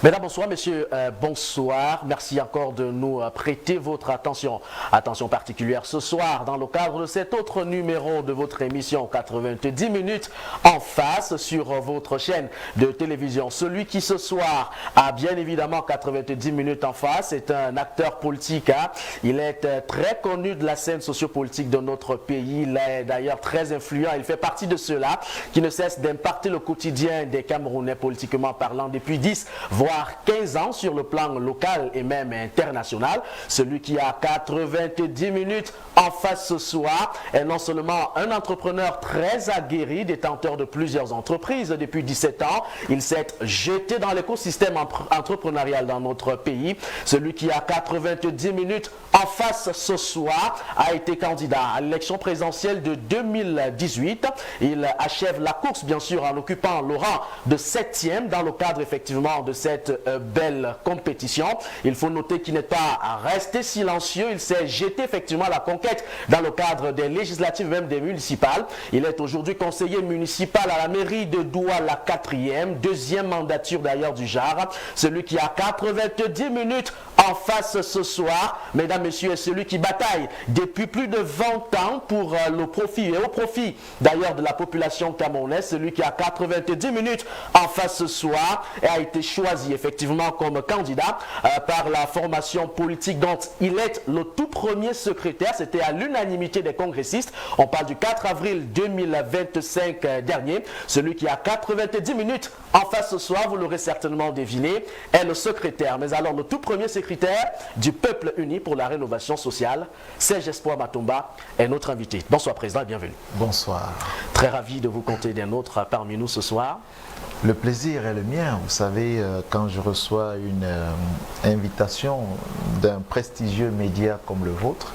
Mesdames, bonsoir, messieurs, bonsoir. Merci encore de nous prêter votre attention. Attention particulière ce soir dans le cadre de cet autre numéro de votre émission 90 minutes en face sur votre chaîne de télévision. Celui qui ce soir a bien évidemment 90 minutes en face est un acteur politique. Il est très connu de la scène sociopolitique de notre pays. Il est d'ailleurs très influent. Il fait partie de ceux-là qui ne cessent d'impacter le quotidien des Camerounais politiquement parlant depuis 10 voire 15 ans sur le plan local et même international. Celui qui a 90 minutes en face ce soir est non seulement un entrepreneur très aguerri, détenteur de plusieurs entreprises depuis 17 ans, il s'est jeté dans l'écosystème entrepreneurial dans notre pays. Celui qui a 90 minutes en face ce soir a été candidat à l'élection présidentielle de 2018. Il achève la course bien sûr en occupant le rang de 7e dans le cadre effectivement de cette belle compétition. Il faut noter qu'il n'est pas resté silencieux, il s'est jeté effectivement à la conquête dans le cadre des législatives, même des municipales. Il est aujourd'hui conseiller municipal à la mairie de Douala, la 4e, deuxième mandature d'ailleurs du genre. Celui qui a 90 minutes en face ce soir, mesdames, messieurs, est celui qui bataille depuis plus de 20 ans pour le profit et au profit d'ailleurs de la population camerounaise. Celui qui a 90 minutes en face ce soir et a été choisi effectivement comme candidat par la formation politique dont il est le tout premier secrétaire. C'était à l'unanimité des congressistes. On parle du 4 avril 2025 dernier. Celui qui a 90 minutes en face ce soir, vous l'aurez certainement deviné, est le secrétaire. Mais alors le tout premier secrétaire du Peuple uni pour la rénovation sociale, Serge Espoir Matomba, est notre invité. Bonsoir président et bienvenue. Bonsoir. Très ravi de vous compter d'un autre parmi nous ce soir. Le plaisir est le mien. Vous savez, quand je reçois une invitation d'un prestigieux média comme le vôtre,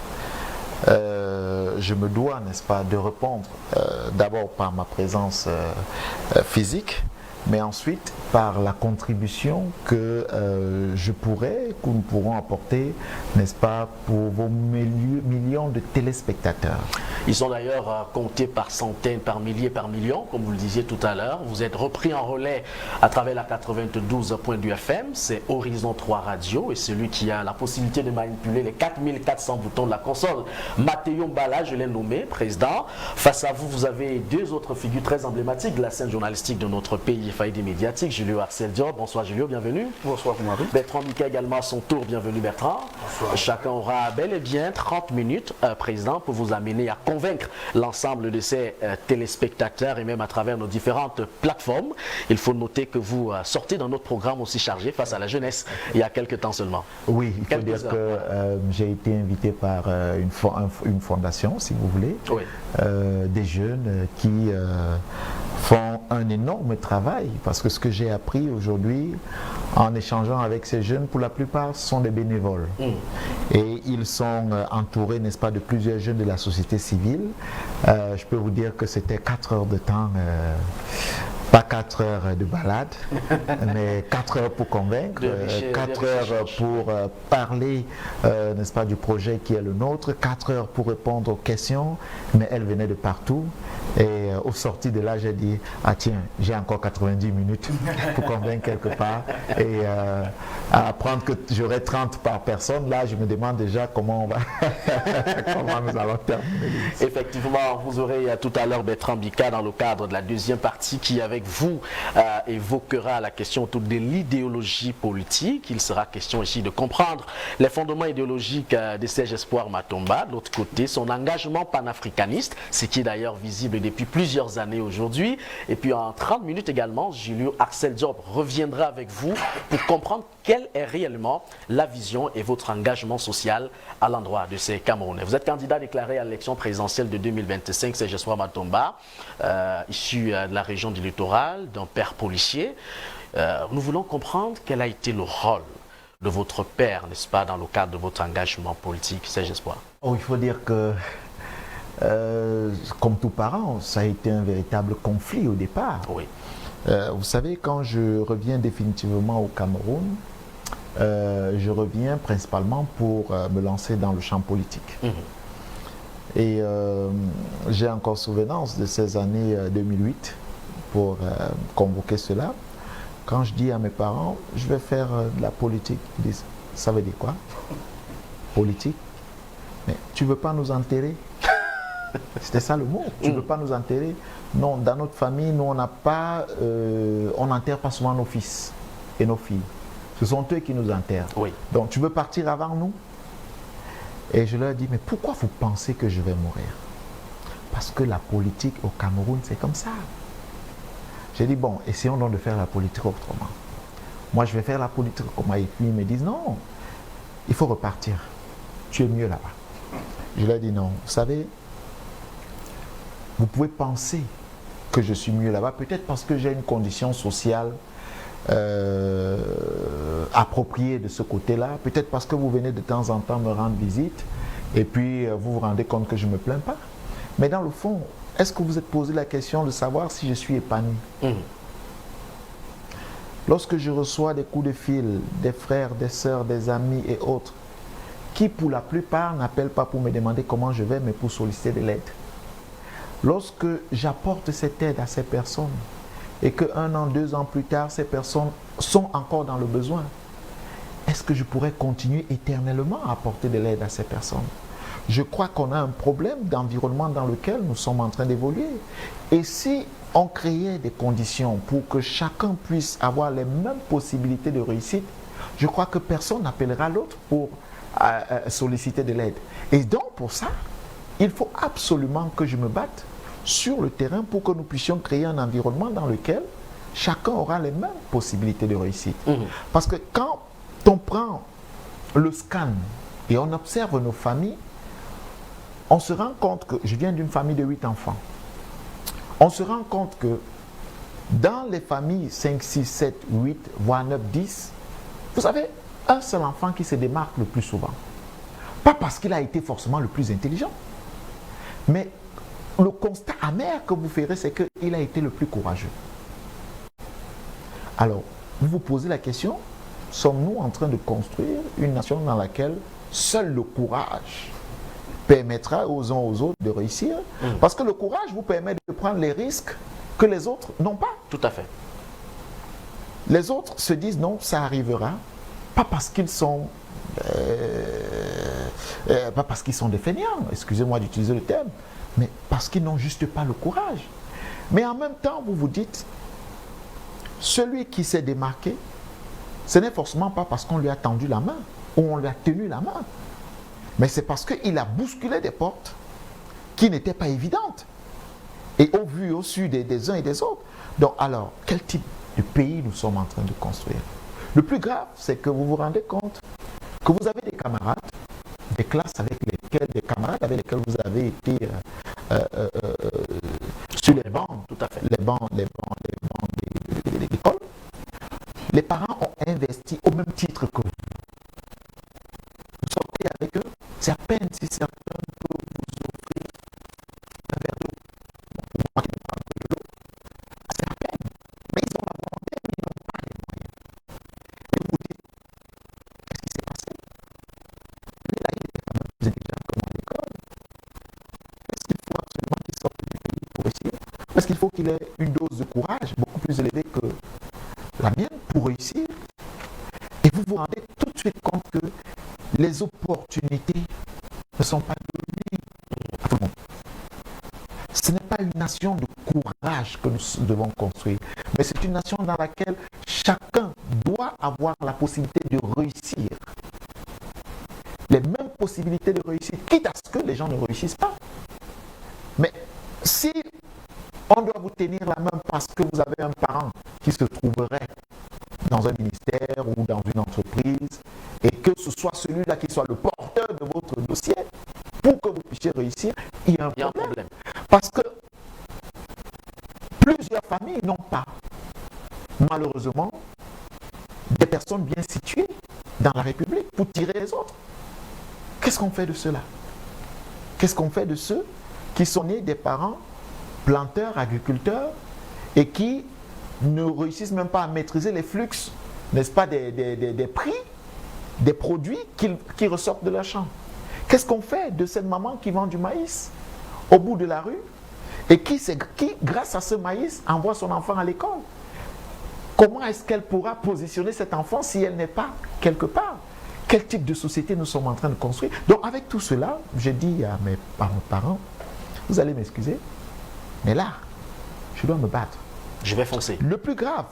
je me dois, n'est-ce pas, de répondre d'abord par ma présence physique, mais ensuite par la contribution que que nous pourrons apporter, n'est-ce pas, pour vos millions de téléspectateurs. Ils sont d'ailleurs comptés par centaines, par milliers, par millions, comme vous le disiez tout à l'heure. Vous êtes repris en relais à travers la 92.2 FM, c'est Horizon 3 Radio, et celui qui a la possibilité de manipuler les 4400 boutons de la console, Mathéo Mbala, je l'ai nommé président. Face à vous, vous avez deux autres figures très emblématiques de la scène journalistique de notre pays, faillite médiatique, Julio Axel Diop. Bonsoir Julio, bienvenue. Bonsoir Marie. Bertrand Mika également à son tour, bienvenue Bertrand. Bonsoir. Chacun aura bel et bien 30 minutes, président, pour vous amener à convaincre l'ensemble de ces téléspectateurs et même à travers nos différentes plateformes. Il faut noter que vous sortez dans notre programme aussi chargé face à la jeunesse il y a quelques temps seulement. Oui, il faut dire que j'ai été invité par une fondation, si vous voulez, oui. Des jeunes qui font un énorme travail, parce que ce que j'ai appris aujourd'hui en échangeant avec ces jeunes, pour la plupart, sont des bénévoles. Et ils sont entourés, n'est-ce pas, de plusieurs jeunes de la société civile. Je peux vous dire que c'était 4 heures de temps, pas 4 heures de balade, mais 4 heures pour convaincre, 4 heures pour parler, n'est-ce pas, du projet qui est le nôtre, 4 heures pour répondre aux questions, mais elles venaient de partout. Et au sorti de là, j'ai dit, ah tiens, j'ai encore 90 minutes pour convaincre quelque part. Et à apprendre que j'aurai 30 par personne, là, je me demande déjà comment on va, comment nous allons terminer. Effectivement, vous aurez tout à l'heure Bertrand Bika dans le cadre de la deuxième partie qui, avec vous, évoquera la question autour de l'idéologie politique. Il sera question ici de comprendre les fondements idéologiques de Serge Espoir Matomba. De l'autre côté, son engagement panafricaniste, ce qui est d'ailleurs visible depuis plusieurs années aujourd'hui. Et puis en 30 minutes également, Julio Axel Diop reviendra avec vous pour comprendre quelle est réellement la vision et votre engagement social à l'endroit de ces Camerounais. Vous êtes candidat déclaré à l'élection présidentielle de 2025, Serge Espoir Matomba, issu de la région du littoral, d'un père policier. Nous voulons comprendre quel a été le rôle de votre père, n'est-ce pas, dans le cadre de votre engagement politique, Serge Espoir. Oh, il faut dire que comme tout parent, ça a été un véritable conflit au départ. Oui. Vous savez, quand je reviens définitivement au Cameroun, je reviens principalement pour me lancer dans le champ politique. Et j'ai encore souvenance de ces années 2008 pour convoquer cela. quand je dis à mes parents, je vais faire de la politique, ils disent, ça veut dire quoi? Politique? Mais tu ne veux pas nous enterrer? C'était ça le mot. Tu ne veux pas nous enterrer? Non, dans notre famille, nous, on n'a pas, on n'enterre pas souvent nos fils et nos filles. Ce sont eux qui nous enterrent. Oui. Donc, tu veux partir avant nous? Et je leur dis, mais pourquoi vous pensez que je vais mourir? Parce que la politique au Cameroun, c'est comme ça. J'ai dit, bon, essayons donc de faire la politique autrement. Moi, je vais faire la politique comment? Et puis, ils me disent, non, il faut repartir. Tu es mieux là-bas. Je leur dis, non, vous savez, vous pouvez penser que je suis mieux là-bas, peut-être parce que j'ai une condition sociale appropriée de ce côté-là, peut-être parce que vous venez de temps en temps me rendre visite, et puis vous vous rendez compte que je ne me plains pas. Mais dans le fond, est-ce que vous vous êtes posé la question de savoir si je suis épanoui? Lorsque je reçois des coups de fil des frères, des sœurs, des amis et autres, qui pour la plupart n'appellent pas pour me demander comment je vais, mais pour solliciter de l'aide. Lorsque j'apporte cette aide à ces personnes et que 1 an, 2 ans plus tard, ces personnes sont encore dans le besoin, est-ce que je pourrais continuer éternellement à apporter de l'aide à ces personnes? Je crois qu'on a un problème d'environnement dans lequel nous sommes en train d'évoluer. Et si on créait des conditions pour que chacun puisse avoir les mêmes possibilités de réussite, je crois que personne n'appellera l'autre pour solliciter de l'aide. Et donc pour ça, il faut absolument que je me batte sur le terrain pour que nous puissions créer un environnement dans lequel chacun aura les mêmes possibilités de réussite. Parce que quand on prend le scan et on observe nos familles, on se rend compte que, je viens d'une famille de 8 enfants, on se rend compte que dans les familles 5, 6, 7, 8, voire 9, 10, vous avez un seul enfant qui se démarque le plus souvent. Pas parce qu'il a été forcément le plus intelligent, mais le constat amer que vous ferez, c'est qu'il a été le plus courageux. Alors, vous vous posez la question, sommes-nous en train de construire une nation dans laquelle seul le courage permettra aux uns aux autres de réussir? Parce que le courage vous permet de prendre les risques que les autres n'ont pas. Tout à fait. Les autres se disent non, ça arrivera, pas parce qu'ils sont pas parce qu'ils sont des fainéants, excusez-moi d'utiliser le terme, mais parce qu'ils n'ont juste pas le courage. Mais en même temps, vous vous dites, celui qui s'est démarqué, ce n'est forcément pas parce qu'on lui a tendu la main ou on lui a tenu la main, mais c'est parce qu'il a bousculé des portes qui n'étaient pas évidentes. Et au vu et au su des uns et des autres. Donc alors, quel type de pays nous sommes en train de construire? Le plus grave, c'est que vous vous rendez compte que vous avez des camarades, des classes avec lesquelles, des camarades avec lesquels vous avez été sur les bancs, tout à fait. les bancs de l'école. Les parents ont investi au même titre que vous. Vous sortez avec eux, c'est à peine si certains peuvent vous offrir un verre d'eau. Bon, pour moi qui ne prends que de l'eau, c'est à peine. Mais ils ont la volonté, mais ils n'ont pas les moyens. Et vous vous dites, qu'est-ce qui s'est passé? Lui, là, il était quand même plus intelligent que moi à l'école. Est-ce qu'il faut absolument qu'il sorte du pays pour réussir? Est-ce qu'il faut qu'il ait une dose de courage beaucoup plus élevée que la mienne pour réussir? Et vous vous rendez tout de suite compte que les opportunités ne sont pas données à tout le monde. Ce n'est pas une nation de courage que nous devons construire, mais c'est une nation dans laquelle chacun doit avoir la possibilité de réussir. Les mêmes possibilités de réussite, quitte à ce que les gens ne réussissent pas. Mais si on doit vous tenir la main parce que vous avez un parent qui se trouverait dans un ministère ou dans une entreprise, et que ce soit celui-là qui soit le porteur de votre dossier, pour que vous puissiez réussir, il y a un problème. Parce que plusieurs familles n'ont pas, malheureusement, des personnes bien situées dans la République pour tirer les autres. Qu'est-ce qu'on fait de cela? Qu'est-ce qu'on fait de ceux qui sont nés des parents planteurs, agriculteurs, et qui ne réussissent même pas à maîtriser les flux, n'est-ce pas, des prix, des produits qui ressortent de leur champ? Qu'est-ce qu'on fait de cette maman qui vend du maïs au bout de la rue et qui, grâce à ce maïs, envoie son enfant à l'école? comment est-ce qu'elle pourra positionner cet enfant si elle n'est pas quelque part? Quel type de société nous sommes en train de construire? Donc avec tout cela, j'ai dit à mes parents, vous allez m'excuser, mais là, je dois me battre. Je vais foncer. Le plus grave,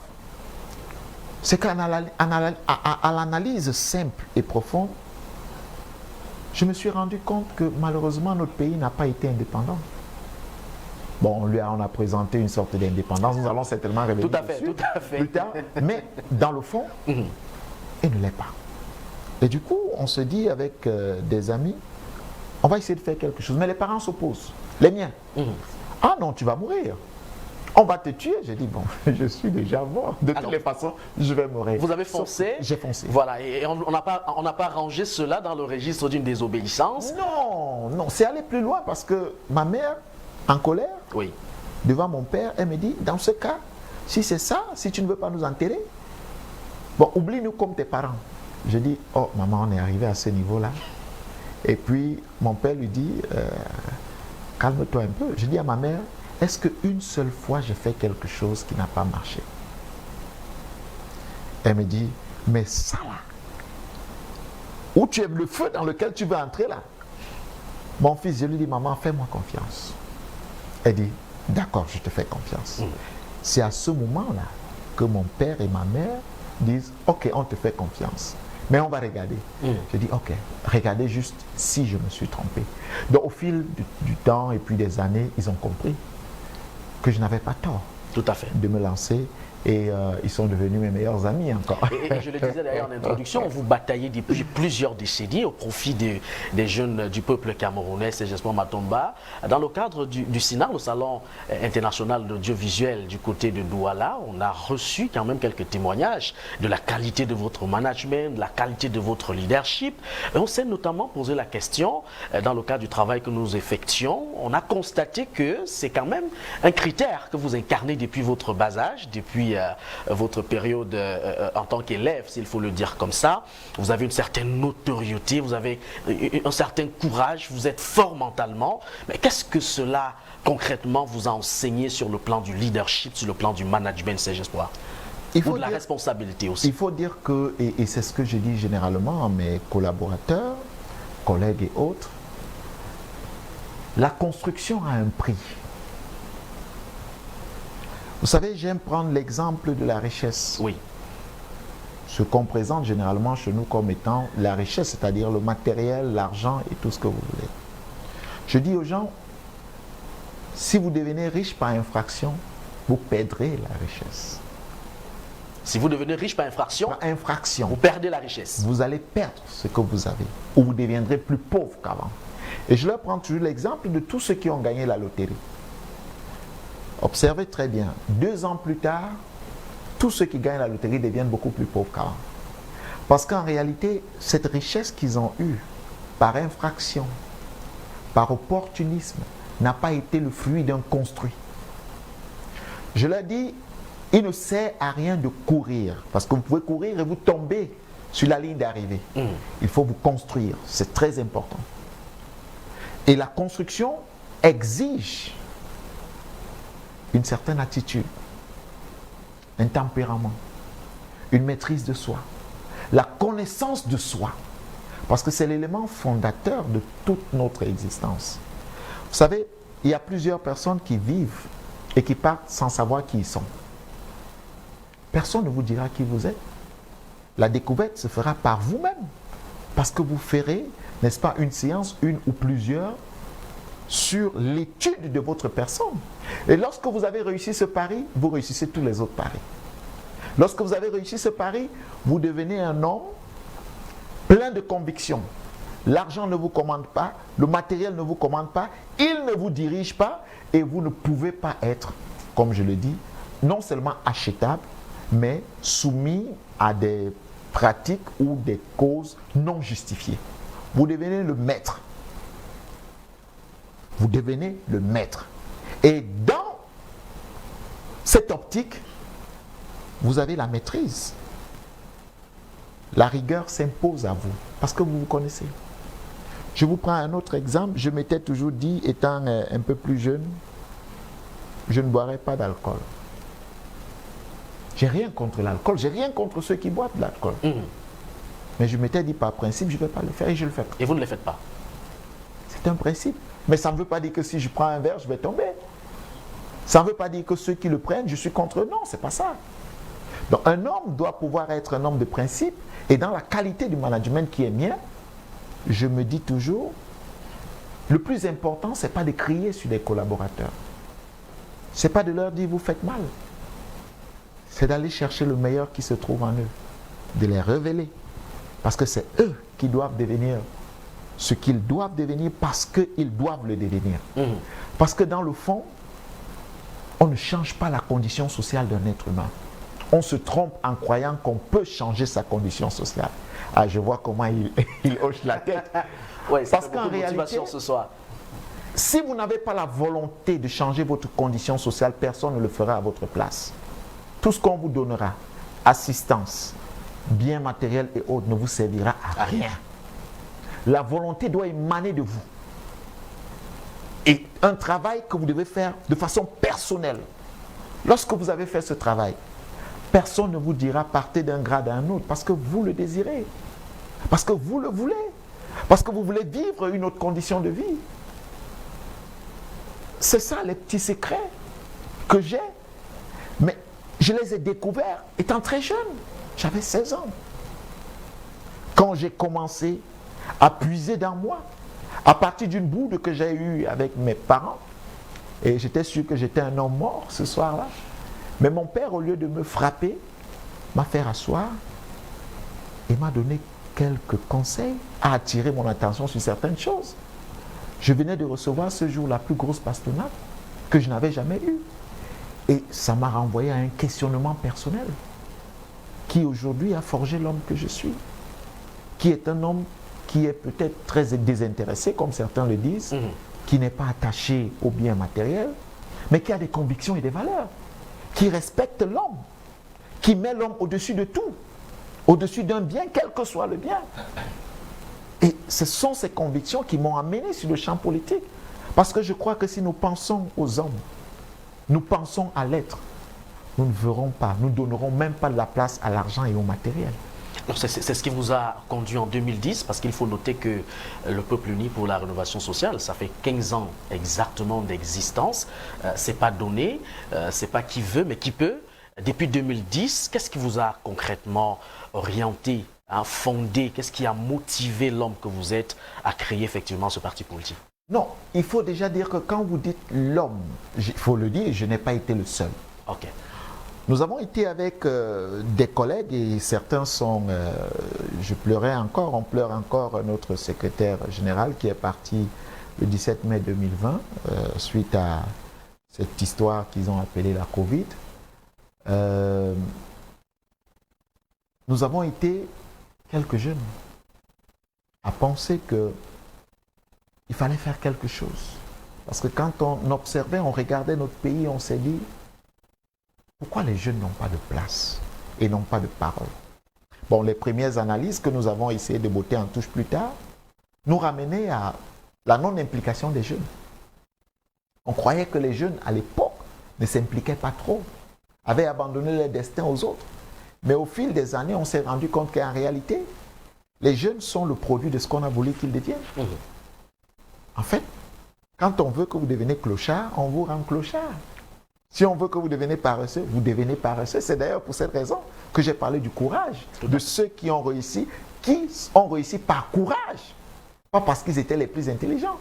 c'est qu'à l'analyse simple et profonde, je me suis rendu compte que malheureusement notre pays n'a pas été indépendant. Bon, on a présenté une sorte d'indépendance, nous allons certainement revenir dessus tout à fait. plus tard, mais dans le fond, il ne l'est pas. Et du coup, on se dit avec des amis, on va essayer de faire quelque chose. Mais les parents s'opposent, les miens. Ah non, tu vas mourir. On va te tuer. J'ai dit, bon, je suis déjà mort. De toutes les façons, je vais mourir. Vous avez foncé? J'ai foncé. Voilà, et on n'a pas rangé cela dans le registre d'une désobéissance? Non, non, c'est aller plus loin parce que ma mère, en colère, oui, devant mon père, elle me dit, dans ce cas, si c'est ça, si tu ne veux pas nous enterrer, bon, oublie-nous comme tes parents. Je dis, oh maman, on est arrivé à ce niveau-là. Et puis, mon père lui dit, calme-toi un peu. Je dis à ma mère, est-ce qu'une seule fois j'ai fait quelque chose qui n'a pas marché? Elle me dit, mais ça là, où tu aimes le feu dans lequel tu veux entrer là? Mon fils, je lui dis, maman, fais-moi confiance. Elle dit, d'accord, je te fais confiance. C'est à ce moment-là que mon père et ma mère disent, ok, on te fait confiance. Mais on va regarder. Je dis, ok, regardez juste si je me suis trompé. Donc au fil du temps et puis des années, ils ont compris que je n'avais pas tort. Tout à fait. De me lancer. Et ils sont devenus mes meilleurs amis encore. Et je le disais d'ailleurs en introduction, vous bataillez depuis plusieurs décennies au profit des jeunes du peuple camerounais, c'est Jesmo Matomba. Dans le cadre du SINAR, le Salon international d'audiovisuel du côté de Douala, on a reçu quand même quelques témoignages de la qualité de votre management, de la qualité de votre leadership. Et on s'est notamment posé la question, dans le cadre du travail que nous effectuons, on a constaté que c'est quand même un critère que vous incarnez depuis votre bas âge, depuis votre période en tant qu'élève, s'il faut le dire comme ça. Vous avez une certaine notoriété, vous avez un certain courage, vous êtes fort mentalement. Mais qu'est-ce que cela, concrètement, vous a enseigné sur le plan du leadership, sur le plan du management, Serge Espoir? Ou de la responsabilité aussi? Il faut dire que, et c'est ce que je dis généralement à mes collaborateurs, collègues et autres, la construction a un prix. Vous savez, j'aime prendre l'exemple de la richesse. Oui. Ce qu'on présente généralement chez nous comme étant la richesse, c'est-à-dire le matériel, l'argent et tout ce que vous voulez. Je dis aux gens, si vous devenez riche par infraction, vous perdrez la richesse. Si vous devenez riche par infraction, vous perdez la richesse. Vous allez perdre ce que vous avez, ou vous deviendrez plus pauvre qu'avant. Et je leur prends toujours l'exemple de tous ceux qui ont gagné la loterie. Observez très bien, 2 ans plus tard, tous ceux qui gagnent la loterie deviennent beaucoup plus pauvres qu'avant. Parce qu'en réalité, cette richesse qu'ils ont eue par infraction, par opportunisme, n'a pas été le fruit d'un construit. Je leur dis, il ne sert à rien de courir, parce que vous pouvez courir et vous tomber sur la ligne d'arrivée. Il faut vous construire, c'est très important. Et la construction exige une certaine attitude, un tempérament, une maîtrise de soi, la connaissance de soi, parce que c'est l'élément fondateur de toute notre existence. Vous savez, il y a plusieurs personnes qui vivent et qui partent sans savoir qui ils sont. Personne ne vous dira qui vous êtes. La découverte se fera par vous-même, parce que vous ferez, n'est-ce pas, une séance, une ou plusieurs, sur l'étude de votre personne. Et lorsque vous avez réussi ce pari, vous réussissez tous les autres paris. Lorsque vous avez réussi ce pari, vous devenez un homme plein de convictions. L'argent ne vous commande pas, le matériel ne vous commande pas, il ne vous dirige pas et vous ne pouvez pas être, comme je le dis, non seulement achetable, mais soumis à des pratiques ou des causes non justifiées. Vous devenez le maître. Vous devenez le maître. Et dans cette optique, vous avez la maîtrise. La rigueur s'impose à vous, parce que vous vous connaissez. Je vous prends un autre exemple. Je m'étais toujours dit, étant un peu plus jeune, je ne boirai pas d'alcool. J'ai rien contre l'alcool, j'ai rien contre ceux qui boivent de l'alcool. Mais je m'étais dit par principe, je ne vais pas le faire et je le fais pas. Et vous ne le faites pas? C'est un principe. Mais ça ne veut pas dire que si je prends un verre, je vais tomber. Ça ne veut pas dire que ceux qui le prennent, je suis contre eux. Non, c'est pas ça. Donc un homme doit pouvoir être un homme de principe. Et dans la qualité du management qui est mien, je me dis toujours, le plus important, ce n'est pas de crier sur les collaborateurs. Ce n'est pas de leur dire vous faites mal. C'est d'aller chercher le meilleur qui se trouve en eux. De les révéler. Parce que c'est eux qui doivent devenir ce qu'ils doivent devenir parce qu'ils doivent le devenir. Parce que dans le fond, on ne change pas la condition sociale d'un être humain. On se trompe en croyant qu'on peut changer sa condition sociale. Ah, je vois comment il hoche la tête. Ouais, parce qu'en réalité, ce soir. Si vous n'avez pas la volonté de changer votre condition sociale, personne ne le fera à votre place. Tout ce qu'on vous donnera, assistance, biens matériels et autres, ne vous servira à rien. La volonté doit émaner de vous. Et un travail que vous devez faire de façon personnelle. Lorsque vous avez fait ce travail, personne ne vous dira partez d'un grade à un autre parce que vous le désirez. Parce que vous le voulez. Parce que vous voulez vivre une autre condition de vie. C'est ça les petits secrets que j'ai. Mais je les ai découverts étant très jeune. J'avais 16 ans. Quand j'ai commencé à puiser dans moi, à partir d'une boude que j'ai eue avec mes parents, et j'étais sûr que j'étais un homme mort ce soir-là, mais mon père, au lieu de me frapper, m'a fait rasseoir et m'a donné quelques conseils, a attiré mon attention sur certaines choses. Je venais de recevoir ce jour la plus grosse bastonnade que je n'avais jamais eue. Et ça m'a renvoyé à un questionnement personnel qui aujourd'hui a forgé l'homme que je suis, qui est un homme qui est peut-être très désintéressé, comme certains le disent, qui n'est pas attaché aux biens matériels, mais qui a des convictions et des valeurs, qui respecte l'homme, qui met l'homme au-dessus de tout, au-dessus d'un bien, quel que soit le bien. Et ce sont ces convictions qui m'ont amené sur le champ politique. Parce que je crois que si nous pensons aux hommes, nous pensons à l'être, nous ne verrons pas, nous ne donnerons même pas de la place à l'argent et au matériel. C'est ce qui vous a conduit en 2010, parce qu'il faut noter que le Peuple uni pour la rénovation sociale, ça fait 15 ans exactement d'existence. C'est pas donné, c'est pas qui veut, mais qui peut. Depuis 2010, qu'est-ce qui vous a concrètement orienté, fondé, qu'est-ce qui a motivé l'homme que vous êtes à créer effectivement ce parti politique? Non, il faut déjà dire que quand vous dites l'homme, il faut le dire, je n'ai pas été le seul. Ok. Nous avons été avec des collègues et certains sont, je pleurais encore, on pleure encore notre secrétaire général qui est parti le 17 mai 2020 suite à cette histoire qu'ils ont appelée la Covid. Nous avons été quelques jeunes à penser qu'il fallait faire quelque chose. Parce que quand on observait, on regardait notre pays, on s'est dit pourquoi les jeunes n'ont pas de place et n'ont pas de parole? Bon, les premières analyses que nous avons essayé de botter en touche plus tard nous ramenaient à la non-implication des jeunes. On croyait que les jeunes, à l'époque, ne s'impliquaient pas trop, avaient abandonné leur destin aux autres. Mais au fil des années, on s'est rendu compte qu'en réalité, les jeunes sont le produit de ce qu'on a voulu qu'ils deviennent. En fait, quand on veut que vous deveniez clochard, on vous rend clochard. Si on veut que vous deveniez paresseux, vous devenez paresseux. C'est d'ailleurs pour cette raison que j'ai parlé du courage de ceux qui ont réussi par courage, pas parce qu'ils étaient les plus intelligents.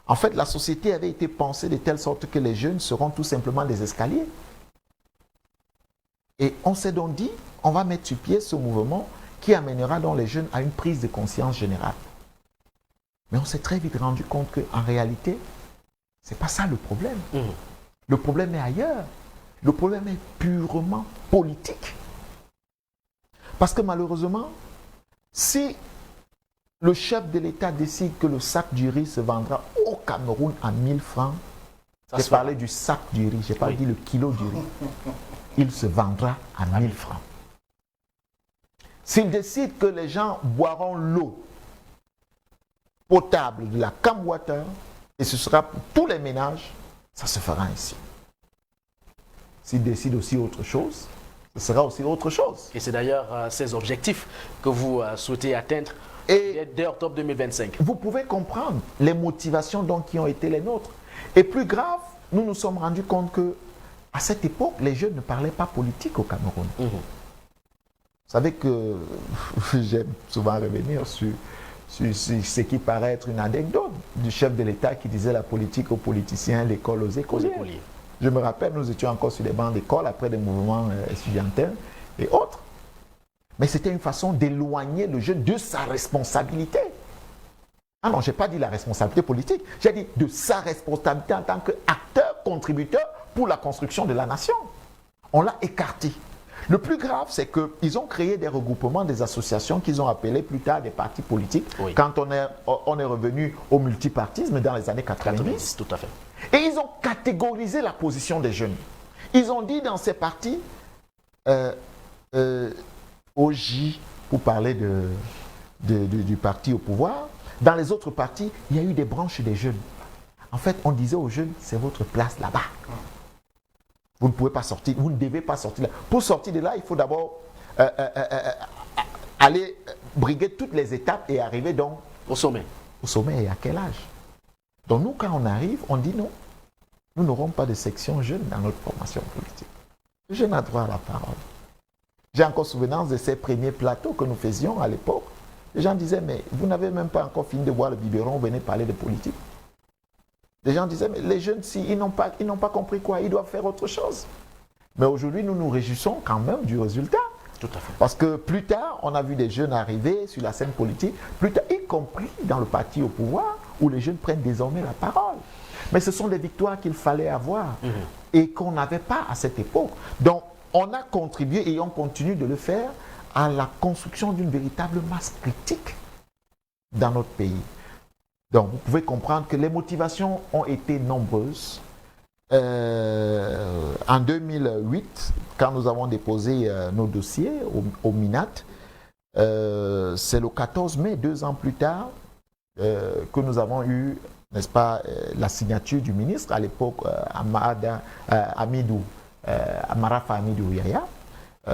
En fait, la société avait été pensée de telle sorte que les jeunes seront tout simplement des escaliers. Et on s'est donc dit, on va mettre sur pied ce mouvement qui amènera donc les jeunes à une prise de conscience générale. Mais on s'est très vite rendu compte qu'en réalité, ce n'est pas ça le problème. Le problème est ailleurs. Le problème est purement politique. Parce que malheureusement, si le chef de l'État décide que le sac du riz se vendra au Cameroun à 1000 francs, j'ai parlé du sac du riz, je n'ai pas dit le kilo du riz, il se vendra à 1000 francs. S'il décide que les gens boiront l'eau potable de la Cam Water, et ce sera pour tous les ménages, ça se fera ainsi. S'il décide aussi autre chose, ce sera aussi autre chose. Et c'est d'ailleurs ces objectifs que vous souhaitez atteindre dès octobre 2025. Vous pouvez comprendre les motivations donc qui ont été les nôtres. Et plus grave, nous nous sommes rendus compte que à cette époque, les jeunes ne parlaient pas politique au Cameroun. Vous savez que j'aime souvent revenir sur ce qui paraît être une anecdote du chef de l'État qui disait la politique aux politiciens, l'école aux écoliers. Je me rappelle, nous étions encore sur les bancs d'école après des mouvements estudiantins et autres. Mais c'était une façon d'éloigner le jeune de sa responsabilité. Ah non, je n'ai pas dit la responsabilité politique, j'ai dit de sa responsabilité en tant qu'acteur, contributeur pour la construction de la nation. On l'a écarté. Le plus grave, c'est qu'ils ont créé des regroupements, des associations qu'ils ont appelées plus tard des partis politiques, quand on est revenu au multipartisme dans les années 90. Tout à fait. Et ils ont catégorisé la position des jeunes. Ils ont dit dans ces partis, OJ, pour parler du parti au pouvoir, dans les autres partis, il y a eu des branches des jeunes. En fait, on disait aux jeunes, c'est votre place là-bas. Vous ne pouvez pas sortir, vous ne devez pas sortir là. Pour sortir de là, il faut d'abord aller briguer toutes les étapes et arriver donc au sommet. Au sommet, et à quel âge? Donc nous, quand on arrive, on dit non. Nous n'aurons pas de section jeune dans notre formation politique. Le jeune a droit à la parole. J'ai encore souvenance de ces premiers plateaux que nous faisions à l'époque. Les gens disaient, mais vous n'avez même pas encore fini de boire le biberon, vous venez parler de politique. Les gens disaient, mais les jeunes, ils n'ont pas compris quoi, ils doivent faire autre chose. Mais aujourd'hui, nous nous réjouissons quand même du résultat. Tout à fait. Parce que plus tard, on a vu des jeunes arriver sur la scène politique, plus tard, y compris dans le parti au pouvoir, où les jeunes prennent désormais la parole. Mais ce sont des victoires qu'il fallait avoir et qu'on n'avait pas à cette époque. Donc, on a contribué et on continue de le faire à la construction d'une véritable masse critique dans notre pays. Donc, vous pouvez comprendre que les motivations ont été nombreuses. En 2008, quand nous avons déposé nos dossiers au MINAT, c'est le 14 mai, 2 ans plus tard, que nous avons eu, n'est-ce pas, la signature du ministre, à l'époque, Amarafa Amidou Yaya,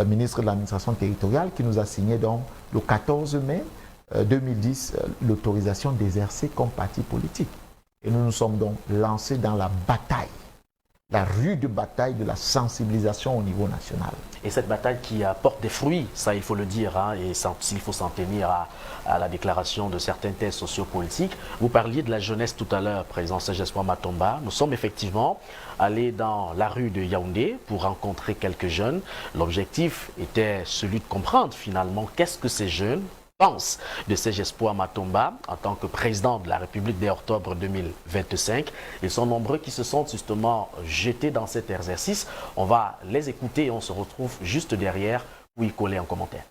ministre de l'administration territoriale, qui nous a signé donc le 14 mai 2010 l'autorisation d'exercer comme parti politique. Et nous nous sommes donc lancés dans la bataille, la rude bataille de la sensibilisation au niveau national. Et cette bataille qui porte des fruits, ça il faut le dire, hein, et s'il faut s'en tenir à la déclaration de certains tests sociopolitiques. Vous parliez de la jeunesse tout à l'heure, président Serge Espoir Matomba. Nous sommes effectivement allés dans la rue de Yaoundé pour rencontrer quelques jeunes. L'objectif était celui de comprendre finalement qu'est-ce que ces jeunes pensent de Serge Espoir Matomba en tant que président de la République dès octobre 2025. Ils sont nombreux qui se sont justement jetés dans cet exercice. On va les écouter et on se retrouve juste derrière pour y coller en commentaire.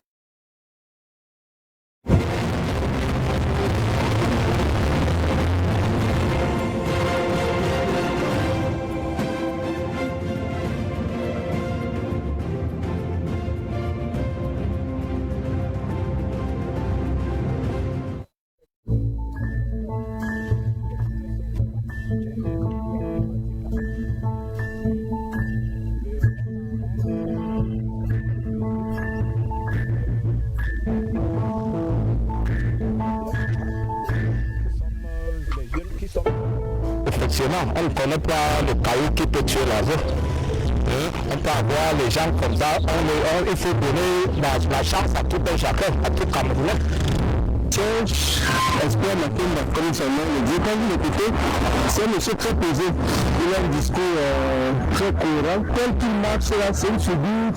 On ne connaît pas le caillou qui peut tuer l'oiseau. On peut avoir les gens comme ça, il faut donner la chance à tout un chacun, à tout Camerounais. Espoir Matomba, comme son nom le dit, quand vous l'écoutez, c'est un monsieur très posé. Il a un discours très cohérent. Tel qu'il marche là, c'est une figure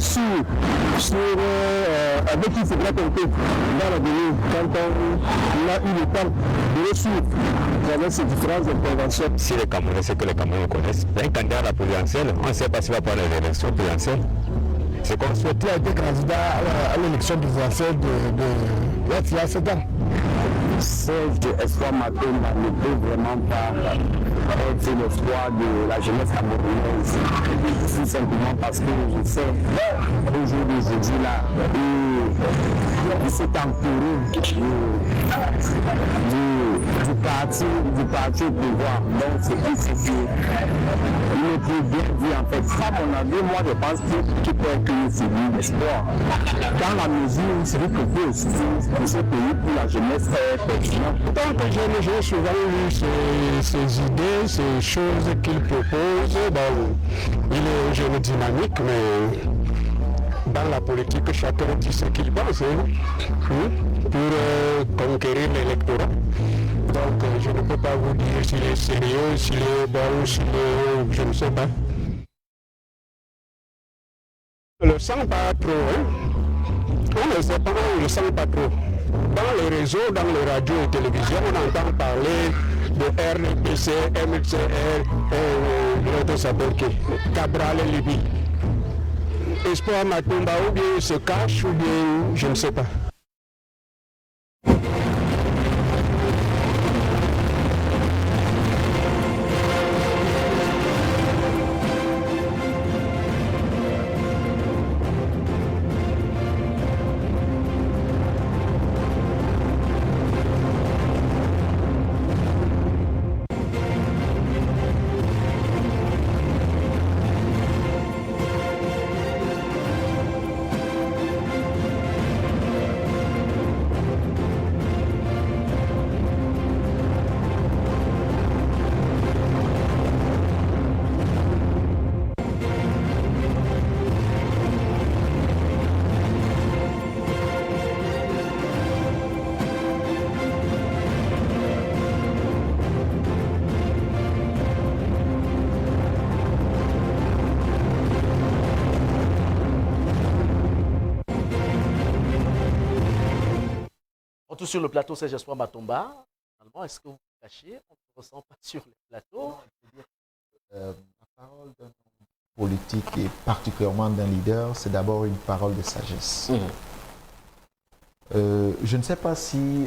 avec qui il faudra compter dans l'avenir, quand on a eu le temps de suivre avec ces différentes interventions. Si les Camerounais, c'est que les Camerounais connaissent, un candidat à la présidentielle, on ne sait pas s'il va prendre l'élection présidentielle. C'est comme souhaiter être candidat à l'élection présidentielle de il y a 7 ans. Serge Espoir Matomba ne peut vraiment pas être l'espoir de la jeunesse camerounaise. Tout simplement parce que je sais, aujourd'hui là, il s'est entouré du parti au pouvoir. Donc c'est ici qu'il n'est plus bien vu en fait. Ça, à mon avis, moi je pense qu'il peut être une civile d'espoir. Dans la mesure où c'est propose pour ce pays, pour la jeunesse pertinente. Donc j'ai souvent lu ces idées, ces choses qu'il propose. Bon, il est un jeune dynamique, mais dans la politique, chacun dit ce qu'il pense pour conquérir l'électorat. Donc je ne peux pas vous dire s'il est sérieux, s'il est bon, s'il est... je ne sais pas. On ne le sent pas trop, on ne sait pas, on ne le sent pas trop. Dans les réseaux, dans les radios et télévisions, on entend parler de RDPC, MCR, l'autre s'appelle Cabral et Libye. Espoir Matumba, ou bien il se cache, ou bien je ne sais pas. Tout sur le plateau, c'est Espoir Matomba. Est-ce que vous vous cachez? On ne se ressent pas sur le plateau. La parole d'un homme politique et particulièrement d'un leader, c'est d'abord une parole de sagesse. Je ne sais pas si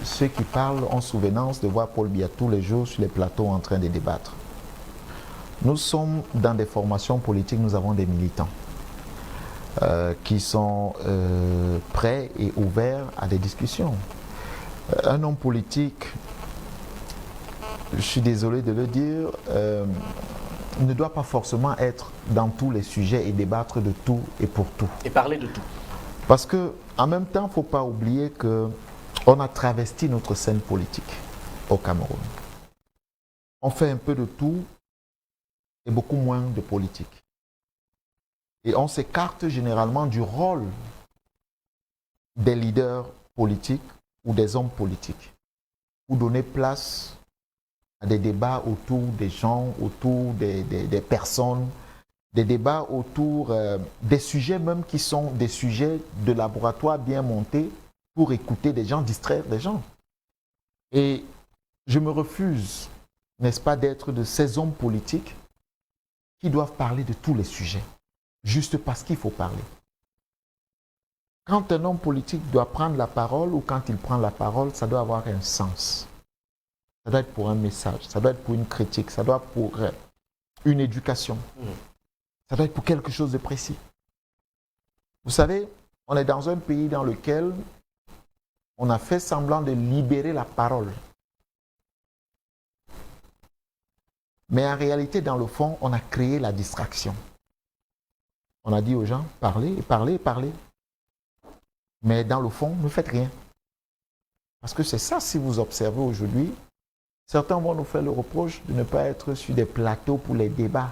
ceux qui parlent ont souvenance de voir Paul Biya tous les jours sur les plateaux en train de débattre. Nous sommes dans des formations politiques, nous avons des militants. Qui sont prêts et ouverts à des discussions. Un homme politique, je suis désolé de le dire, ne doit pas forcément être dans tous les sujets et débattre de tout et pour tout. Et parler de tout. Parce qu'en même temps, il ne faut pas oublier qu'on a travesti notre scène politique au Cameroun. On fait un peu de tout et beaucoup moins de politique. Et on s'écarte généralement du rôle des leaders politiques ou des hommes politiques pour donner place à des débats autour des gens, autour des personnes, des débats autour des sujets même qui sont des sujets de laboratoire bien montés pour écouter des gens, distraire des gens. Et je me refuse, n'est-ce pas, d'être de ces hommes politiques qui doivent parler de tous les sujets. Juste parce qu'il faut parler. Quand un homme politique doit prendre la parole ou quand il prend la parole, ça doit avoir un sens. Ça doit être pour un message, ça doit être pour une critique, ça doit être pour une éducation. Ça doit être pour quelque chose de précis. Vous savez, on est dans un pays dans lequel on a fait semblant de libérer la parole. Mais en réalité, dans le fond, on a créé la distraction. On a dit aux gens, parlez, parlez, parlez. Mais dans le fond, ne faites rien. Parce que c'est ça, si vous observez aujourd'hui, certains vont nous faire le reproche de ne pas être sur des plateaux pour les débats.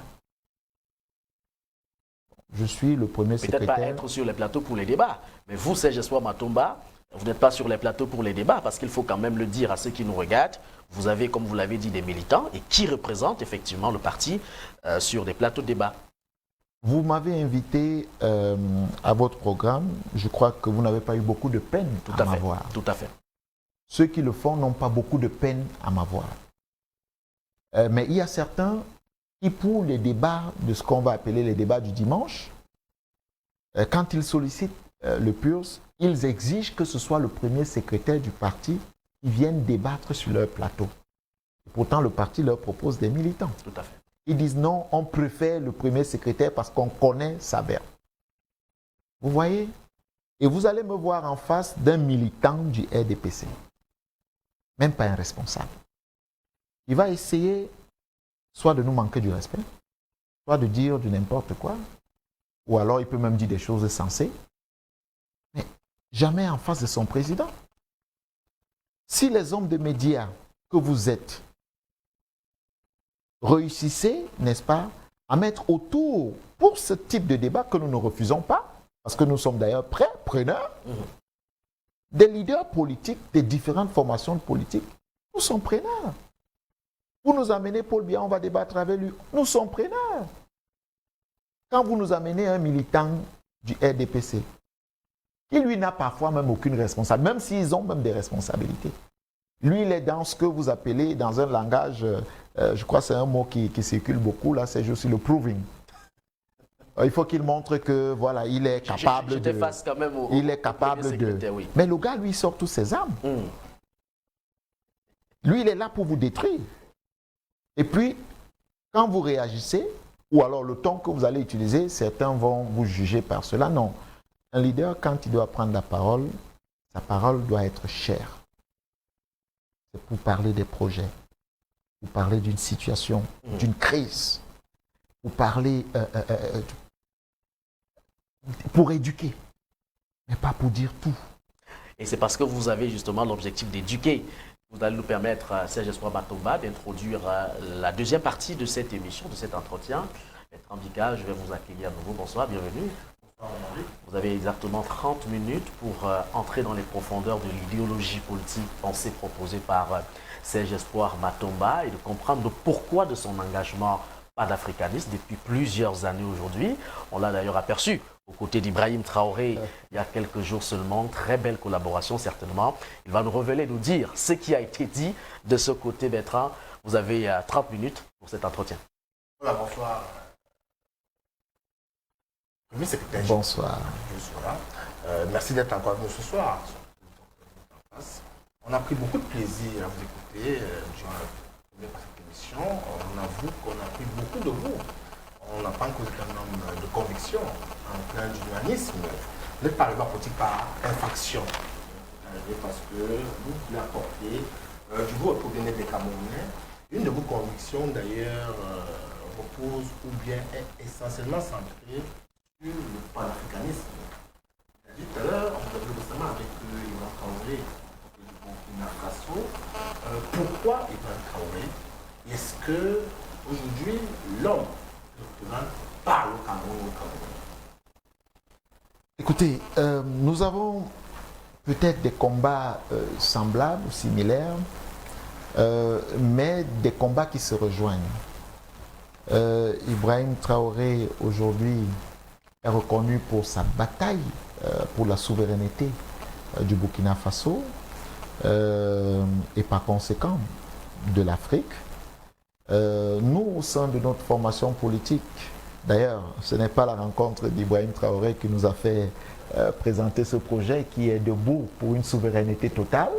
Je suis le premier secrétaire. Peut-être pas être sur les plateaux pour les débats, mais vous, Serge Espoir Matomba, vous n'êtes pas sur les plateaux pour les débats, parce qu'il faut quand même le dire à ceux qui nous regardent. Vous avez, comme vous l'avez dit, des militants et qui représentent effectivement le parti sur des plateaux de débat. Vous m'avez invité à votre programme. Je crois que vous n'avez pas eu beaucoup de peine à m'avoir. Tout à fait. Ceux qui le font n'ont pas beaucoup de peine à m'avoir. Mais il y a certains qui, pour les débats de ce qu'on va appeler les débats du dimanche, quand ils sollicitent le PURS, ils exigent que ce soit le premier secrétaire du parti qui vienne débattre sur leur plateau. Et pourtant, le parti leur propose des militants. Tout à fait. Ils disent non, on préfère le premier secrétaire parce qu'on connaît sa verve. Vous voyez, Et vous allez me voir en face d'un militant du RDPC. Même pas un responsable. Il va essayer soit de nous manquer du respect, soit de dire du n'importe quoi, ou alors il peut même dire des choses sensées, mais jamais en face de son président. Si les hommes de médias que vous êtes réussissez, n'est-ce pas, à mettre autour pour ce type de débat que nous ne refusons pas, parce que nous sommes d'ailleurs prêts, preneurs, des leaders politiques des différentes formations politiques, nous sommes preneurs. Vous nous amenez Paul Biya, on va débattre avec lui, nous sommes preneurs. Quand vous nous amenez un militant du RDPC, qui lui n'a parfois même aucune responsabilité, même s'ils ont même des responsabilités. Lui, il est dans ce que vous appelez, dans un langage, je crois que c'est un mot qui circule beaucoup, là, c'est juste le proving. Il faut qu'il montre que, voilà, il est capable de... Quand même il est capable de... Oui. Mais le gars, lui, sort toutes ses armes. Lui, il est là pour vous détruire. Et puis, quand vous réagissez, ou alors le ton que vous allez utiliser, certains vont vous juger par cela. Non. Un leader, quand il doit prendre la parole, sa parole doit être chère. C'est pour parler des projets, pour parler d'une situation, d'une crise, pour parler, pour éduquer, mais pas pour dire tout. Et c'est parce que vous avez justement l'objectif d'éduquer. Vous allez nous permettre, Serge Espoir Matomba, d'introduire la deuxième partie de cette émission, de cet entretien. Maître Ambika, je vais vous accueillir à nouveau. Bonsoir, bienvenue. Vous avez exactement 30 minutes pour entrer dans les profondeurs de l'idéologie politique pensée proposée par Serge Espoir Matomba et de comprendre le pourquoi de son engagement panafricaniste depuis plusieurs années aujourd'hui. On l'a d'ailleurs aperçu aux côtés d'Ibrahim Traoré il y a quelques jours seulement. Très belle collaboration certainement. Il va nous révéler, nous dire ce qui a été dit de ce côté, Bertrand. Vous avez 30 minutes pour cet entretien. Voilà, bonsoir. Premier secrétaire. Bonsoir. Bonsoir. Merci d'être encore avec nous ce soir. On a pris beaucoup de plaisir à vous écouter durant la première partie de l'émission. On avoue qu'on a pris beaucoup de vous. On apprend que vous êtes un homme de conviction, en plein du humanisme. Vous n'êtes pas arrivé à politique par infraction. Parce que vous voulez apporter du goût pour bien-être des Camerounais. Une de vos convictions, d'ailleurs, repose ou bien est essentiellement centrée sur le panafricanisme. Tout à l'heure, on a vu récemment avec Ibrahim Traoré du Burkina Faso. Pourquoi Ibrahim Traoré? Est-ce que aujourd'hui l'homme représente parle au Cameroun? Écoutez, nous avons peut-être des combats semblables ou similaires, mais des combats qui se rejoignent. Ibrahim Traoré aujourd'hui est reconnu pour sa bataille pour la souveraineté du Burkina Faso et par conséquent de l'Afrique. Nous, au sein de notre formation politique, d'ailleurs, ce n'est pas la rencontre d'Ibrahim Traoré qui nous a fait présenter ce projet qui est debout pour une souveraineté totale.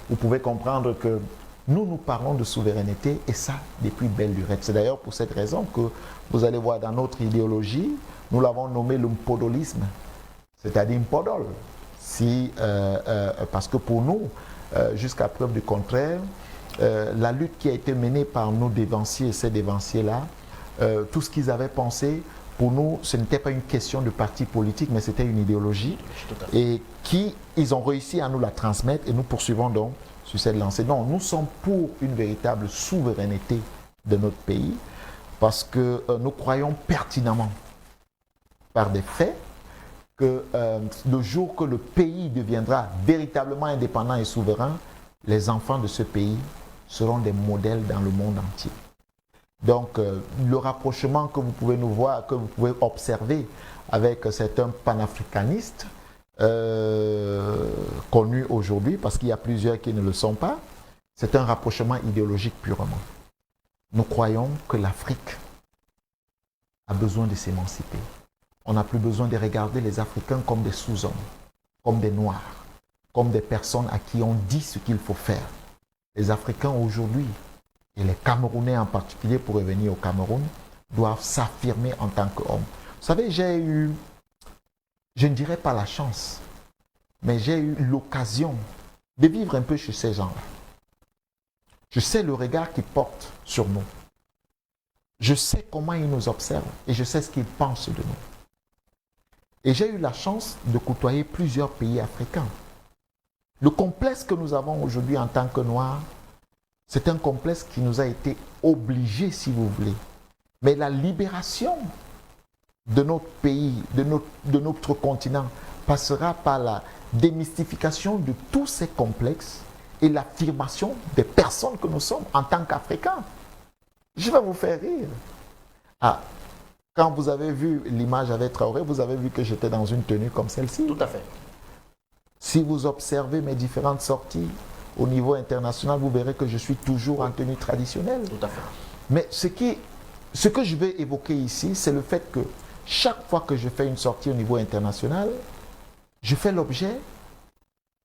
Vous pouvez comprendre que nous parlons de souveraineté et ça depuis belle lurette. C'est d'ailleurs pour cette raison que vous allez voir dans notre idéologie, nous l'avons nommé le mpodolisme, c'est-à-dire mpodol. Parce que pour nous, jusqu'à preuve du contraire, la lutte qui a été menée par nos dévanciers, ces dévanciers-là, tout ce qu'ils avaient pensé, pour nous, ce n'était pas une question de parti politique, mais c'était une idéologie. Et ils ont réussi à nous la transmettre et nous poursuivons donc sur cette lancée. Non, nous sommes pour une véritable souveraineté de notre pays parce que nous croyons pertinemment, par des faits, que le jour que le pays deviendra véritablement indépendant et souverain, les enfants de ce pays seront des modèles dans le monde entier. Donc, le rapprochement que vous pouvez nous voir, que vous pouvez observer avec certains panafricanistes connus aujourd'hui, parce qu'il y a plusieurs qui ne le sont pas, c'est un rapprochement idéologique purement. Nous croyons que l'Afrique a besoin de s'émanciper. On n'a plus besoin de regarder les Africains comme des sous-hommes, comme des Noirs, comme des personnes à qui on dit ce qu'il faut faire. Les Africains aujourd'hui, et les Camerounais en particulier, pour revenir au Cameroun, doivent s'affirmer en tant qu'hommes. Vous savez, j'ai eu, je ne dirais pas la chance, mais j'ai eu l'occasion de vivre un peu chez ces gens-là. Je sais le regard qu'ils portent sur nous. Je sais comment ils nous observent et je sais ce qu'ils pensent de nous. Et j'ai eu la chance de côtoyer plusieurs pays africains. Le complexe que nous avons aujourd'hui en tant que Noirs, c'est un complexe qui nous a été obligé, si vous voulez. Mais la libération de notre pays, de notre continent, passera par la démystification de tous ces complexes et l'affirmation des personnes que nous sommes en tant qu'Africains. Je vais vous faire rire. Ah, quand vous avez vu l'image avec Traoré, vous avez vu que j'étais dans une tenue comme celle-ci. Tout à fait. Si vous observez mes différentes sorties au niveau international, vous verrez que je suis toujours en tenue traditionnelle. Tout à fait. Mais ce que je vais évoquer ici, c'est le fait que chaque fois que je fais une sortie au niveau international, je fais l'objet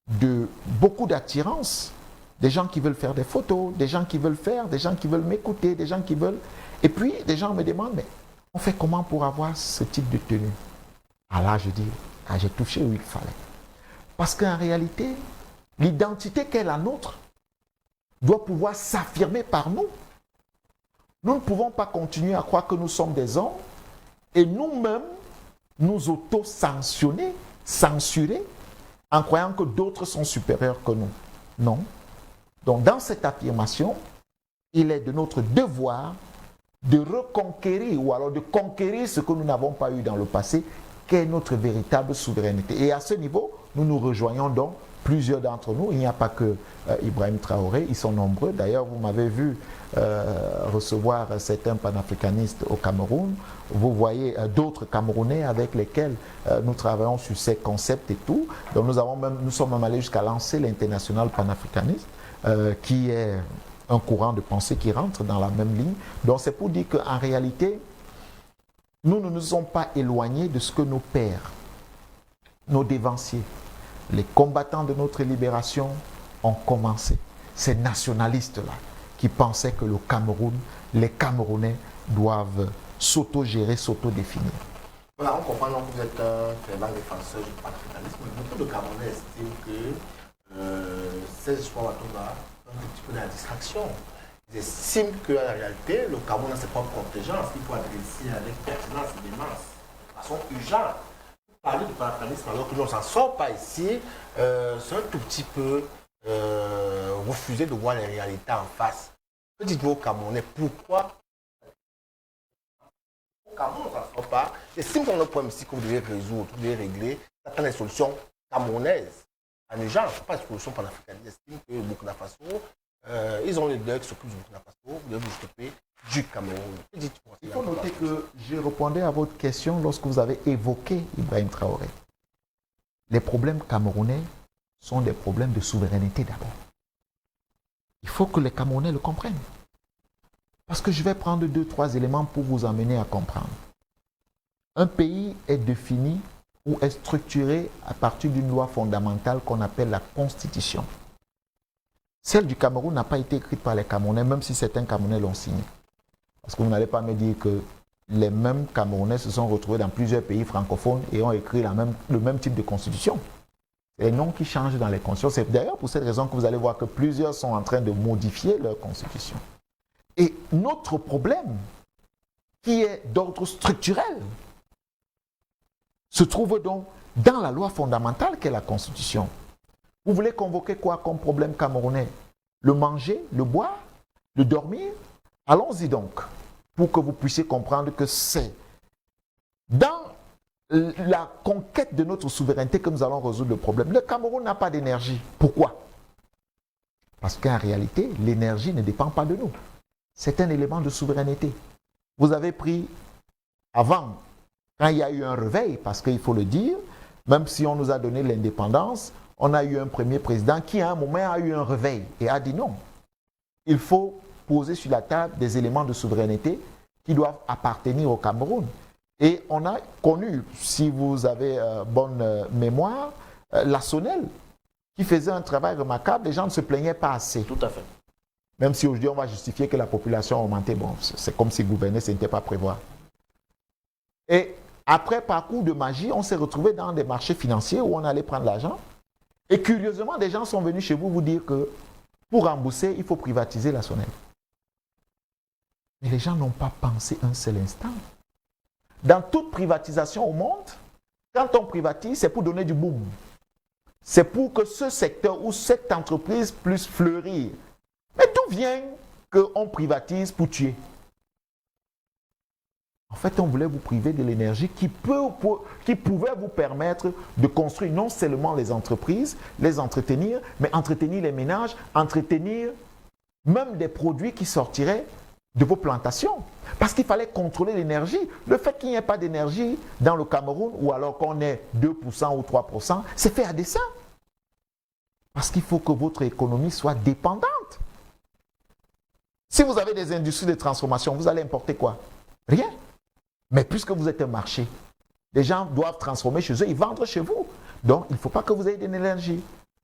de beaucoup d'attirance. Des gens qui veulent faire des photos, des gens qui veulent faire, des gens qui veulent m'écouter, des gens qui veulent... Et puis, des gens me demandent, mais on fait comment pour avoir ce type de tenue? Ah là, je dis, ah, j'ai touché où il fallait. Parce qu'en réalité, l'identité qu'est la nôtre doit pouvoir s'affirmer par nous. Nous ne pouvons pas continuer à croire que nous sommes des hommes et nous-mêmes nous auto-sanctionner, censurer, en croyant que d'autres sont supérieurs que nous. Non. Donc, dans cette affirmation, il est de notre devoir de reconquérir ou alors de conquérir ce que nous n'avons pas eu dans le passé, qu'est notre véritable souveraineté. Et à ce niveau, nous nous rejoignons donc plusieurs d'entre nous. Il n'y a pas que Ibrahim Traoré, ils sont nombreux. D'ailleurs, vous m'avez vu recevoir certains panafricanistes au Cameroun. Vous voyez d'autres Camerounais avec lesquels nous travaillons sur ces concepts et tout. Donc nous sommes même allés jusqu'à lancer l'international panafricaniste, qui est un courant de pensée qui rentre dans la même ligne. Donc c'est pour dire qu'en réalité, nous ne nous sommes pas éloignés de ce que nos pères, nos dévanciers, les combattants de notre libération ont commencé. Ces nationalistes-là qui pensaient que le Cameroun, les Camerounais doivent s'auto-gérer, s'auto-définir. Voilà, on comprend donc que vous êtes un fervent défenseur du panafricanisme, mais beaucoup de Camerounais estiment que ces espoirs bateaux-là sont un petit peu de la distraction. Ils estiment qu'en réalité, le Cameroun a ses propres contingences qu'il faut adresser avec pertinence et démence, de façon urgente. Parler du panafricanisme alors que nous ne s'en sort pas ici, c'est un tout petit peu refuser de voir les réalités en face. Que dites-vous aux Camerounais? Pourquoi au Cameroun, on ne s'en sort pas? J'estime qu'on a un problème ici que vous devez résoudre, vous devez régler. Ça prend des solutions camerounaises en urgence, pas des solutions panafricanistes. J'estime que le Burkina Faso, ils ont les deux qui s'occupent du Burkina Faso, vous devez vous occuper du Cameroun. Il faut noter que je répondais à votre question lorsque vous avez évoqué Ibrahim Traoré. Les problèmes camerounais sont des problèmes de souveraineté d'abord. Il faut que les Camerounais le comprennent. Parce que je vais prendre 2-3 éléments pour vous amener à comprendre. Un pays est défini ou est structuré à partir d'une loi fondamentale qu'on appelle la Constitution. Celle du Cameroun n'a pas été écrite par les Camerounais, même si certains Camerounais l'ont signée. Parce que vous n'allez pas me dire que les mêmes Camerounais se sont retrouvés dans plusieurs pays francophones et ont écrit le même type de constitution. C'est les noms qui changent dans les constitutions. C'est d'ailleurs pour cette raison que vous allez voir que plusieurs sont en train de modifier leur constitution. Et notre problème, qui est d'ordre structurel, se trouve donc dans la loi fondamentale qu'est la Constitution. Vous voulez convoquer quoi comme problème camerounais? Le manger, le boire, le dormir? Allons-y donc, pour que vous puissiez comprendre que c'est dans la conquête de notre souveraineté que nous allons résoudre le problème. Le Cameroun n'a pas d'énergie. Pourquoi? Parce qu'en réalité, l'énergie ne dépend pas de nous. C'est un élément de souveraineté. Vous avez pris, avant, quand il y a eu un réveil, parce qu'il faut le dire, même si on nous a donné l'indépendance, on a eu un premier président qui à un moment a eu un réveil et a dit non. Il faut poser sur la table des éléments de souveraineté qui doivent appartenir au Cameroun. Et on a connu, si vous avez bonne mémoire, la Sonnelle, qui faisait un travail remarquable. Les gens ne se plaignaient pas assez. Tout à fait. Même si aujourd'hui on va justifier que la population a augmenté, bon, c'est comme si gouverner, ce n'était pas prévoir. Et après parcours de magie, on s'est retrouvé dans des marchés financiers où on allait prendre l'argent. Et curieusement, des gens sont venus chez vous vous dire que pour rembourser, il faut privatiser la SONEL. Mais les gens n'ont pas pensé un seul instant. Dans toute privatisation au monde, quand on privatise, c'est pour donner du boom. C'est pour que ce secteur ou cette entreprise puisse fleurir. Mais d'où vient qu'on privatise pour tuer? En fait, on voulait vous priver de l'énergie qui pouvait vous permettre de construire non seulement les entreprises, les entretenir, mais entretenir les ménages, entretenir même des produits qui sortiraient de vos plantations. Parce qu'il fallait contrôler l'énergie. Le fait qu'il n'y ait pas d'énergie dans le Cameroun, ou alors qu'on ait 2% ou 3%, c'est fait à dessein. Parce qu'il faut que votre économie soit dépendante. Si vous avez des industries de transformation, vous allez importer quoi? Rien. Mais puisque vous êtes un marché, les gens doivent transformer chez eux et vendre chez vous. Donc, il ne faut pas que vous ayez de l'énergie.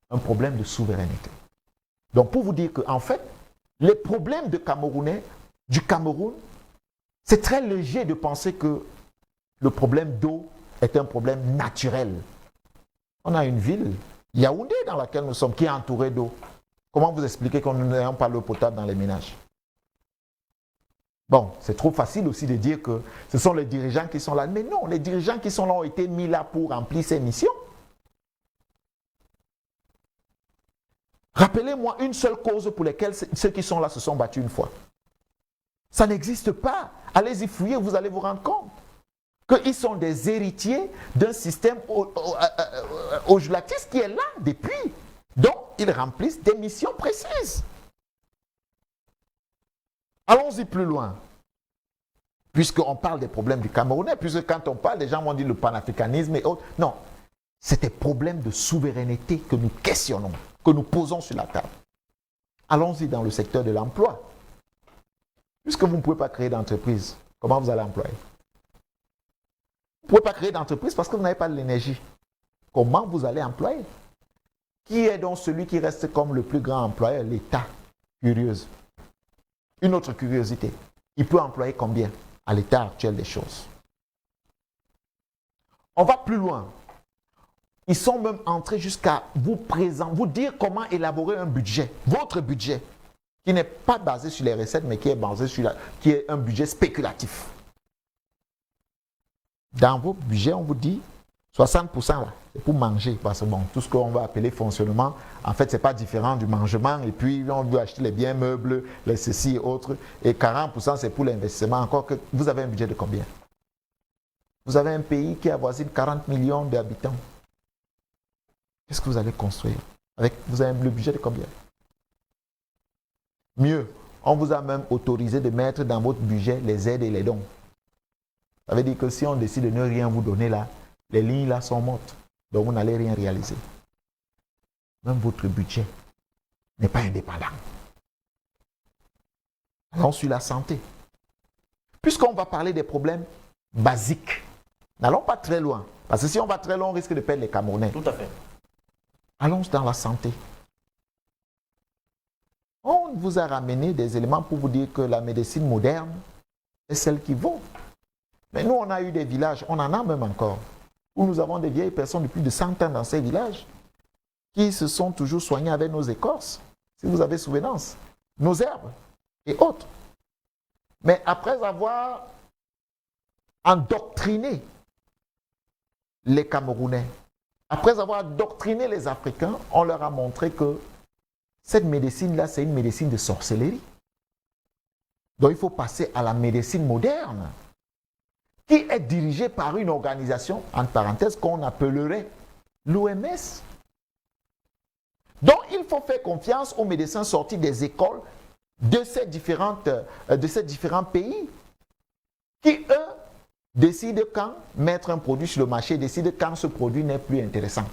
Un problème de souveraineté. Donc, pour vous dire qu'en fait, les problèmes du Cameroun, c'est très léger de penser que le problème d'eau est un problème naturel. On a une ville, Yaoundé, dans laquelle nous sommes, qui est entourée d'eau. Comment vous expliquez qu'on n'ayons pas l'eau potable dans les ménages? Bon, c'est trop facile aussi de dire que ce sont les dirigeants qui sont là. Mais non, les dirigeants qui sont là ont été mis là pour remplir ces missions. Rappelez-moi une seule cause pour laquelle ceux qui sont là se sont battus une fois. Ça n'existe pas. Allez-y fouiller, vous allez vous rendre compte qu'ils sont des héritiers d'un système ojulatis qui est là depuis. Donc, ils remplissent des missions précises. Allons-y plus loin. Puisqu'on parle des problèmes du Camerounais, puisque quand on parle, les gens vont dire le panafricanisme et autres. Non, c'est des problèmes de souveraineté que nous questionnons, que nous posons sur la table. Allons-y dans le secteur de l'emploi. Puisque vous ne pouvez pas créer d'entreprise, comment vous allez employer? Vous ne pouvez pas créer d'entreprise parce que vous n'avez pas de l'énergie. Comment vous allez employer? Qui est donc celui qui reste comme le plus grand employeur? L'État. Curieuse. Une autre curiosité. Il peut employer combien à l'état actuel des choses? On va plus loin. Ils sont même entrés jusqu'à vous dire comment élaborer un budget, votre budget, qui n'est pas basé sur les recettes, mais qui est basé sur qui est un budget spéculatif. Dans vos budgets, on vous dit 60% là, c'est pour manger, parce que bon, tout ce qu'on va appeler fonctionnement, en fait, c'est pas différent du mangement, et puis on veut acheter les biens meubles, les ceci et autres, et 40% c'est pour l'investissement, encore que vous avez un budget de combien? Vous avez un pays qui avoisine 40 millions d'habitants. Qu'est-ce que vous allez construire? Vous avez le budget de combien? Mieux, on vous a même autorisé de mettre dans votre budget les aides et les dons. Ça veut dire que si on décide de ne rien vous donner là, les lignes là sont mortes. Donc vous n'allez rien réaliser. Même votre budget n'est pas indépendant. Allons sur la santé. Puisqu'on va parler des problèmes basiques, n'allons pas très loin. Parce que si on va très loin, on risque de perdre les Camerounais. Tout à fait. Allons dans la santé. On vous a ramené des éléments pour vous dire que la médecine moderne est celle qui vaut. Mais nous, on a eu des villages, on en a même encore, où nous avons des vieilles personnes de plus de 100 ans dans ces villages qui se sont toujours soignés avec nos écorces, si vous avez souvenance, nos herbes et autres. Mais après avoir endoctriné les Camerounais, après avoir endoctriné les Africains, on leur a montré que cette médecine-là, c'est une médecine de sorcellerie. Donc il faut passer à la médecine moderne, qui est dirigée par une organisation, entre parenthèses, qu'on appellerait l'OMS. Donc il faut faire confiance aux médecins sortis des écoles de ces différents pays, qui, eux, décident quand mettre un produit sur le marché, décident quand ce produit n'est plus intéressant.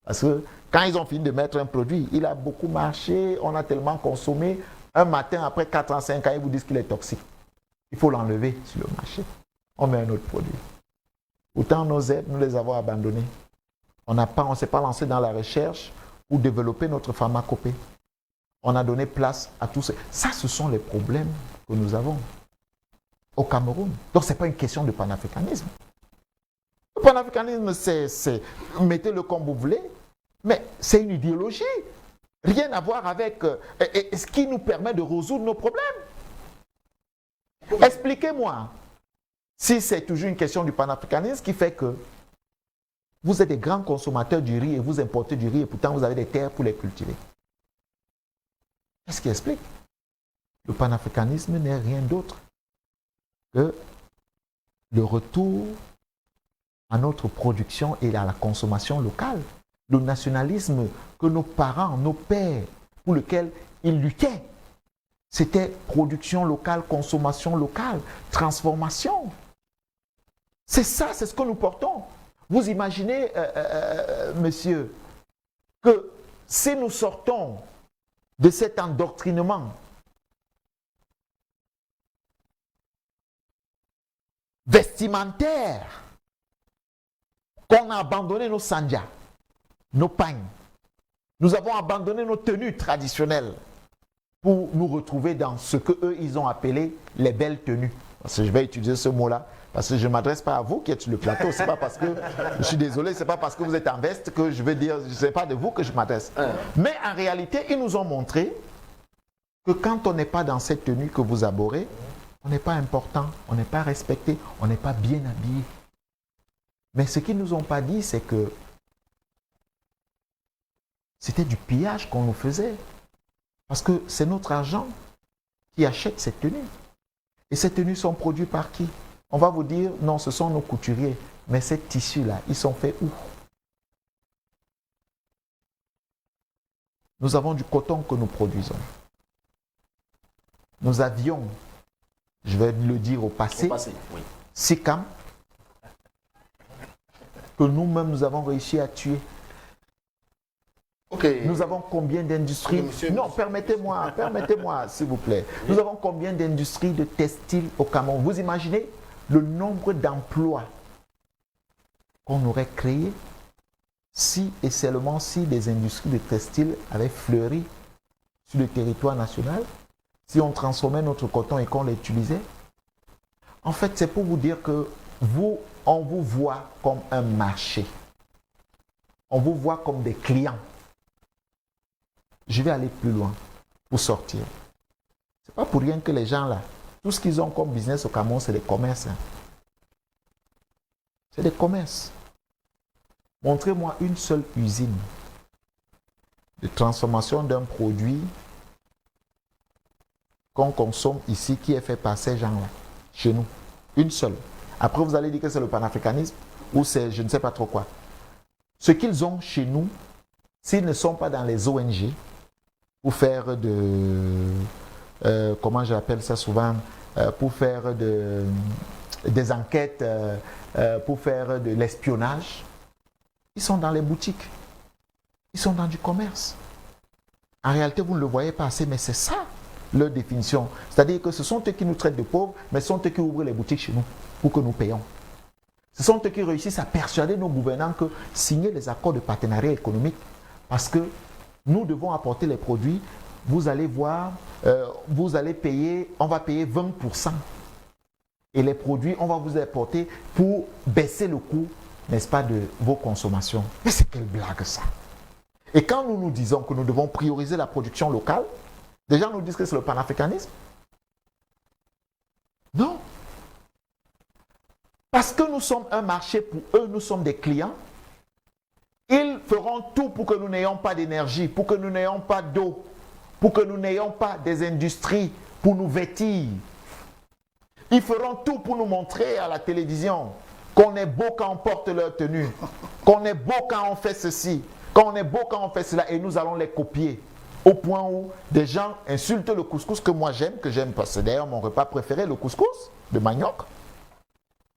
Parce que quand ils ont fini de mettre un produit, il a beaucoup marché, on a tellement consommé, un matin, après 4 ans, 5 ans, ils vous disent qu'il est toxique. Il faut l'enlever sur le marché. On met un autre produit. Autant nos aides, nous les avons abandonnées. On ne s'est pas lancé dans la recherche pour développer notre pharmacopée. On a donné place à tout ça. Ça, ce sont les problèmes que nous avons au Cameroun. Donc, ce n'est pas une question de panafricanisme. Le panafricanisme, c'est mettez-le comme vous voulez, Mais c'est une idéologie. Rien à voir avec ce qui nous permet de résoudre nos problèmes. Expliquez-moi si c'est toujours une question du panafricanisme qui fait que vous êtes des grands consommateurs du riz et vous importez du riz et pourtant vous avez des terres pour les cultiver. Qu'est-ce qui explique? Le panafricanisme n'est rien d'autre que le retour à notre production et à la consommation locale. Le nationalisme que nos parents, nos pères, pour lequel ils luttaient, c'était production locale, consommation locale, transformation. C'est ça, c'est ce que nous portons. Vous imaginez, monsieur, que si nous sortons de cet endoctrinement vestimentaire, qu'on a abandonné nos sandjas, nos pagnes, nous avons abandonné nos tenues traditionnelles pour nous retrouver dans ce qu'eux, ils ont appelé les belles tenues. Parce que je vais utiliser ce mot-là, parce que je ne m'adresse pas à vous qui êtes sur le plateau. C'est pas parce que, je suis désolé, ce n'est pas parce que vous êtes en veste que je veux dire, ce n'est pas de vous que je m'adresse. Mais en réalité, ils nous ont montré que quand on n'est pas dans cette tenue que vous abhorrez, on n'est pas important, on n'est pas respecté, on n'est pas bien habillé. Mais ce qu'ils ne nous ont pas dit, c'est que c'était du pillage qu'on nous faisait. Parce que c'est notre argent qui achète cette tenue. Et ces tenues sont produites par qui? On va vous dire, non, ce sont nos couturiers. Mais ces tissus-là, ils sont faits où? Nous avons du coton que nous produisons. Nous avions, je vais le dire au passé, oui. Sicam, que nous-mêmes nous avons réussi à tuer. Okay. Nous avons combien d'industries? Non, permettez-moi, s'il vous plaît. Nous avons combien d'industries de textiles au Cameroun? Vous imaginez le nombre d'emplois qu'on aurait créés si et seulement si des industries de textiles avaient fleuri sur le territoire national, si on transformait notre coton et qu'on l'utilisait? En fait, c'est pour vous dire que vous, on vous voit comme un marché. On vous voit comme des clients. Je vais aller plus loin pour sortir. Ce n'est pas pour rien que les gens là, tout ce qu'ils ont comme business au Cameroun, c'est des commerces. Hein. C'est des commerces. Montrez-moi une seule usine de transformation d'un produit qu'on consomme ici qui est fait par ces gens-là, chez nous. Une seule. Après, vous allez dire que c'est le panafricanisme ou c'est je ne sais pas trop quoi. Ce qu'ils ont chez nous, s'ils ne sont pas dans les ONG, pour faire comment j'appelle ça souvent, pour faire des enquêtes, pour faire de l'espionnage, ils sont dans les boutiques, ils sont dans du commerce. En réalité, vous ne le voyez pas assez, mais c'est ça leur définition. C'est-à-dire que ce sont eux qui nous traitent de pauvres, mais ce sont eux qui ouvrent les boutiques chez nous pour que nous payions. Ce sont eux qui réussissent à persuader nos gouvernants que signer les accords de partenariat économique, parce que nous devons apporter les produits, vous allez voir, vous allez payer, on va payer 20%. Et les produits, on va vous apporter pour baisser le coût, n'est-ce pas, de vos consommations. Mais c'est quelle blague ça? Et quand nous nous disons que nous devons prioriser la production locale, des gens nous disent que c'est le panafricanisme. Non. Parce que nous sommes un marché pour eux, nous sommes des clients. Ils feront tout pour que nous n'ayons pas d'énergie, pour que nous n'ayons pas d'eau, pour que nous n'ayons pas des industries pour nous vêtir. Ils feront tout pour nous montrer à la télévision qu'on est beau quand on porte leur tenue, qu'on est beau quand on fait ceci, qu'on est beau quand on fait cela, et nous allons les copier. Au point où des gens insultent le couscous que moi j'aime, parce que c'est d'ailleurs mon repas préféré, le couscous de manioc.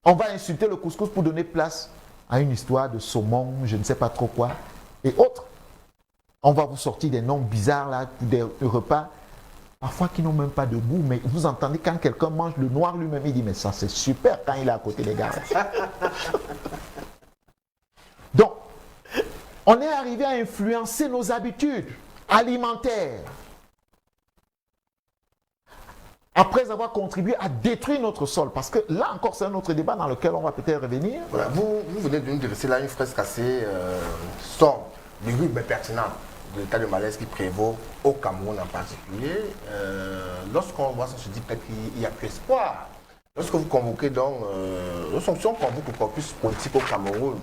On va insulter le couscous pour donner place à une histoire de saumon, je ne sais pas trop quoi, et autres. On va vous sortir des noms bizarres là, des repas, parfois qui n'ont même pas de goût, mais vous entendez quand quelqu'un mange le noir lui-même, il dit mais ça c'est super quand il est à côté des gars. Donc, on est arrivé à influencer nos habitudes alimentaires. Après avoir contribué à détruire notre sol, parce que là encore c'est un autre débat dans lequel on va peut-être revenir. Voilà, vous venez de nous dresser là une fresque assez sobre mais pertinent de l'état de malaise qui prévaut au Cameroun en particulier. Lorsqu'on voit ça, on se dit peut-être qu'il n'y a plus espoir. Lorsque vous convoquez donc, si on convoque le corpus politique au Cameroun,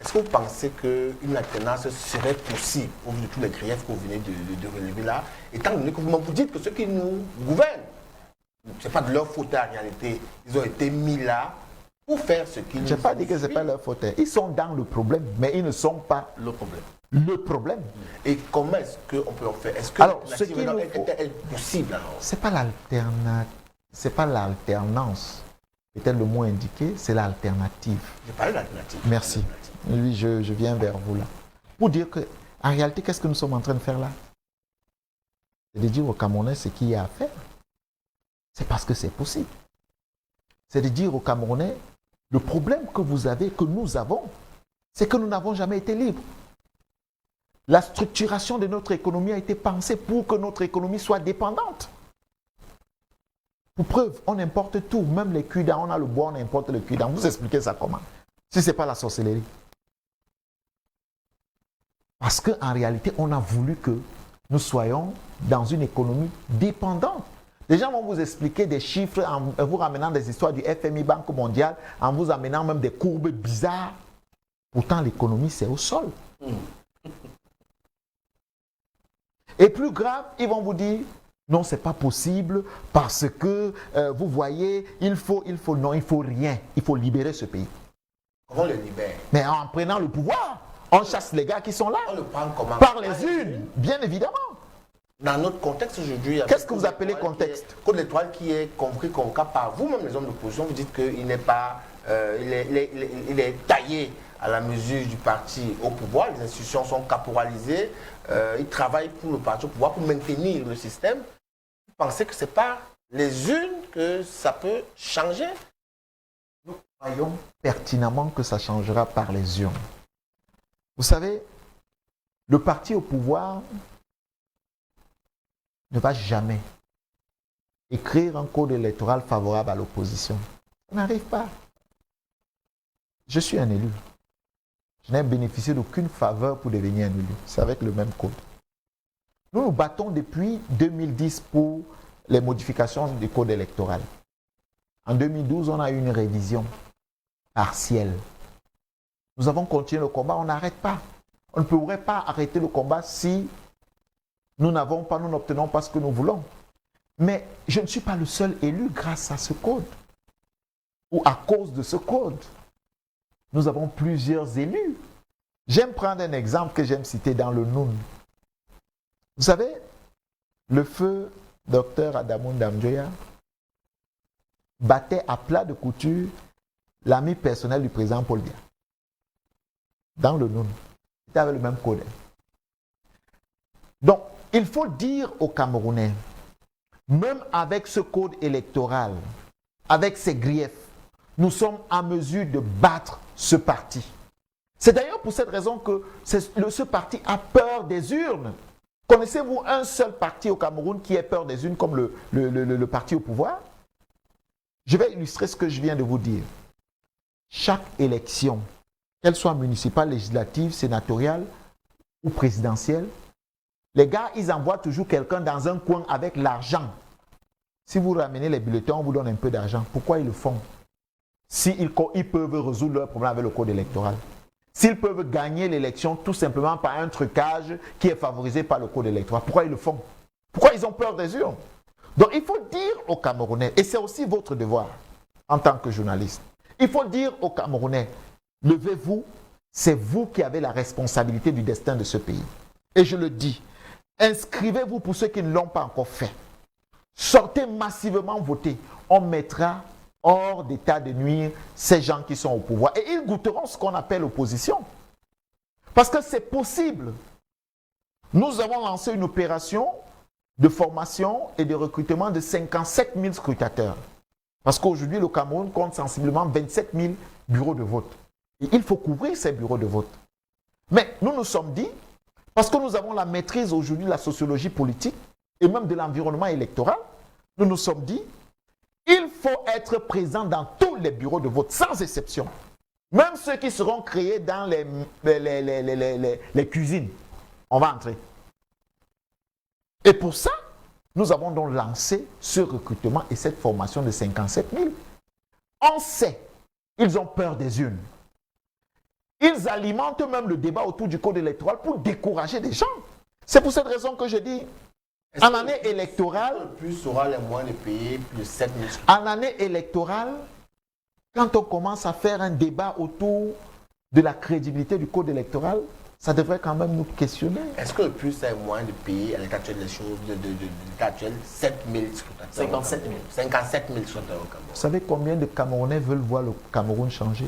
est-ce que vous pensez qu'une alternance serait possible au vu de tous les griefs que vous venez de relever là, étant donné que vous dites que ceux qui nous gouvernent, ce n'est pas de leur faute en réalité, ils ont été mis là pour faire ce qu'ils... Je n'ai pas dit que ce n'est pas leur faute. Ils sont dans le problème, mais ils ne sont pas le problème. Le problème. Et comment est-ce qu'on peut en faire? Est-ce que est possible alors? Ce n'est pas l'alternance. Peut-être le mot indiqué, c'est l'alternative. Je parle d'alternative. Merci. Oui, je viens vers vous là. Pour dire que, en réalité, qu'est-ce que nous sommes en train de faire là? C'est de dire aux Camerounais ce qu'il y a à faire. C'est parce que c'est possible. C'est de dire aux Camerounais, le problème que vous avez, que nous avons, c'est que nous n'avons jamais été libres. La structuration de notre économie a été pensée pour que notre économie soit dépendante. Pour preuve, on importe tout, même les culs-dents, on a le bois, on importe le culs-dents. Vous expliquez ça comment? Si ce n'est pas la sorcellerie. Parce qu'en réalité, on a voulu que nous soyons dans une économie dépendante. Les gens vont vous expliquer des chiffres en vous ramenant des histoires du FMI, Banque mondiale, en vous amenant même des courbes bizarres. Pourtant, l'économie, c'est au sol. Et plus grave, ils vont vous dire, non, ce n'est pas possible parce que, vous voyez, il faut rien. Il faut libérer ce pays. Comment on le libère? Mais en prenant le pouvoir, on chasse les gars qui sont là. On le prend comment? Par les unes, bien évidemment. Dans notre contexte aujourd'hui, qu'est-ce que vous appelez contexte? Code électoral qui est convoqué par vous-même, les hommes d'opposition, vous dites qu'il n'est pas, il est taillé à la mesure du parti au pouvoir. Les institutions sont caporalisées, ils travaillent pour le parti au pouvoir pour maintenir le système. Vous pensez que ce n'est pas les unes que ça peut changer? Nous croyons pertinemment que ça changera par les urnes. Vous savez, le parti au pouvoir ne va jamais écrire un code électoral favorable à l'opposition. Ça n'arrive pas. Je suis un élu. Je n'ai bénéficié d'aucune faveur pour devenir un élu. C'est avec le même code. Nous nous battons depuis 2010 pour les modifications du code électoral. En 2012, on a eu une révision partielle. Nous avons continué le combat, on n'arrête pas. On ne pourrait pas arrêter le combat si nous n'obtenons pas ce que nous voulons. Mais je ne suis pas le seul élu grâce à ce code. Ou à cause de ce code. Nous avons plusieurs élus. J'aime prendre un exemple que j'aime citer dans le Noun. Vous savez, le feu Dr Adamou Ndamjoya battait à plat de couture l'ami personnel du président Paul Biya. Dans le Noun. C'était avec le même code. Donc, il faut dire aux Camerounais, même avec ce code électoral, avec ses griefs, nous sommes en mesure de battre ce parti. C'est d'ailleurs pour cette raison que ce parti a peur des urnes. Connaissez-vous un seul parti au Cameroun qui ait peur des urnes comme le parti au pouvoir? Je vais illustrer ce que je viens de vous dire. Chaque élection, qu'elle soit municipale, législative, sénatoriale ou présidentielle, les gars, ils envoient toujours quelqu'un dans un coin avec l'argent. Si vous ramenez les bulletins, on vous donne un peu d'argent. Pourquoi ils le font? S'ils peuvent résoudre leurs problèmes avec le code électoral. S'ils peuvent gagner l'élection tout simplement par un trucage qui est favorisé par le code électoral. Pourquoi ils le font? Pourquoi ils ont peur des urnes? Donc il faut dire aux Camerounais, et c'est aussi votre devoir en tant que journaliste, il faut dire aux Camerounais, levez-vous, c'est vous qui avez la responsabilité du destin de ce pays. Et je le dis, inscrivez-vous pour ceux qui ne l'ont pas encore fait. Sortez massivement voter. On mettra hors d'état de nuire ces gens qui sont au pouvoir. Et ils goûteront ce qu'on appelle l'opposition. Parce que c'est possible. Nous avons lancé une opération de formation et de recrutement de 57 000 scrutateurs. Parce qu'aujourd'hui, le Cameroun compte sensiblement 27 000 bureaux de vote. Et il faut couvrir ces bureaux de vote. Mais nous nous sommes dit, parce que nous avons la maîtrise aujourd'hui de la sociologie politique et même de l'environnement électoral, nous nous sommes dit, il faut être présent dans tous les bureaux de vote, sans exception. Même ceux qui seront créés dans les cuisines, on va entrer. Et pour ça, nous avons donc lancé ce recrutement et cette formation de 57 000. On sait, ils ont peur des urnes. Ils alimentent même le débat autour du code électoral pour décourager des gens. C'est pour cette raison que je dis, en année électorale, le plus aura les moyens de payer plus de 7 000. En année électorale, quand on commence à faire un débat autour de la crédibilité du code électoral, ça devrait quand même nous questionner. Est-ce que le plus a moyen de payer à l'état actuel des choses, de l'état actuel, 7 000 scrutateurs? 57 000. 57 000 scrutateurs au Cameroun. Vous savez combien de Camerounais veulent voir le Cameroun changer?